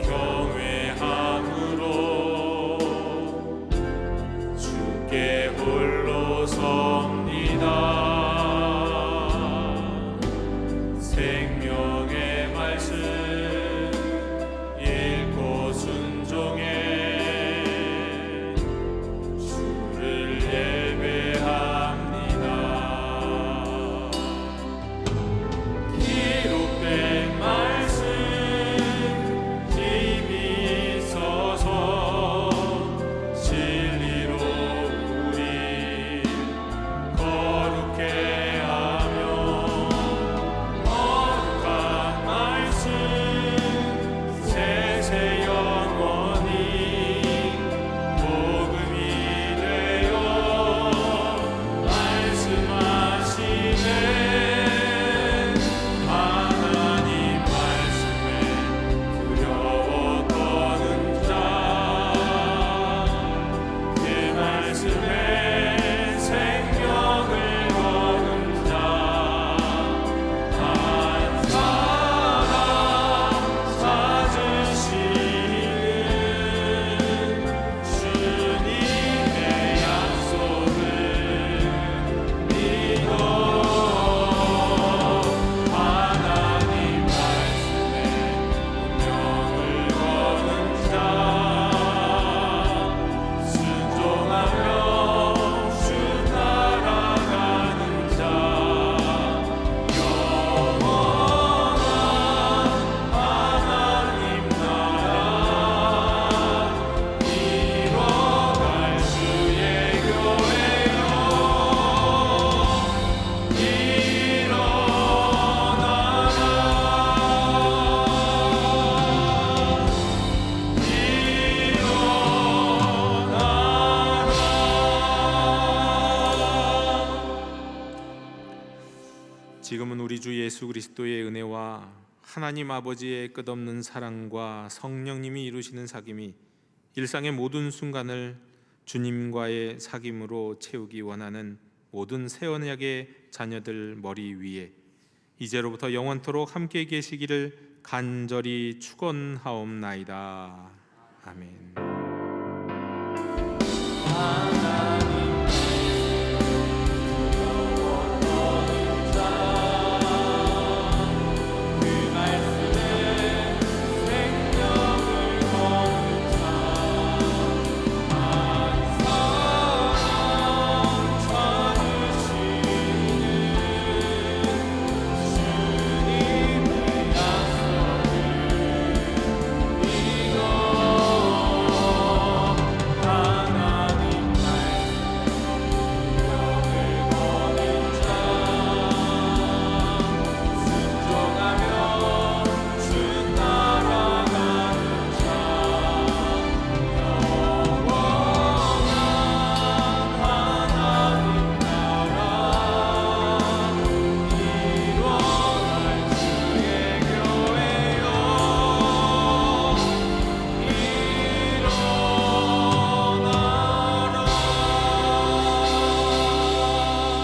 경외함으로 주께 홀로 섭니다. 생명의 말씀 읽고 순종해 주를 예배합니다. 기록된 말씀 지금은 우리 주 예수 그리스도의 은혜와 하나님 아버지의 끝없는 사랑과 성령님이 이루시는 사귐이 일상의 모든 순간을 주님과의 사귐으로 채우기 원하는 모든 새 언약의 자녀들 머리 위에 이제로부터 영원토록 함께 계시기를 간절히 축원하옵나이다. 아멘. 하나님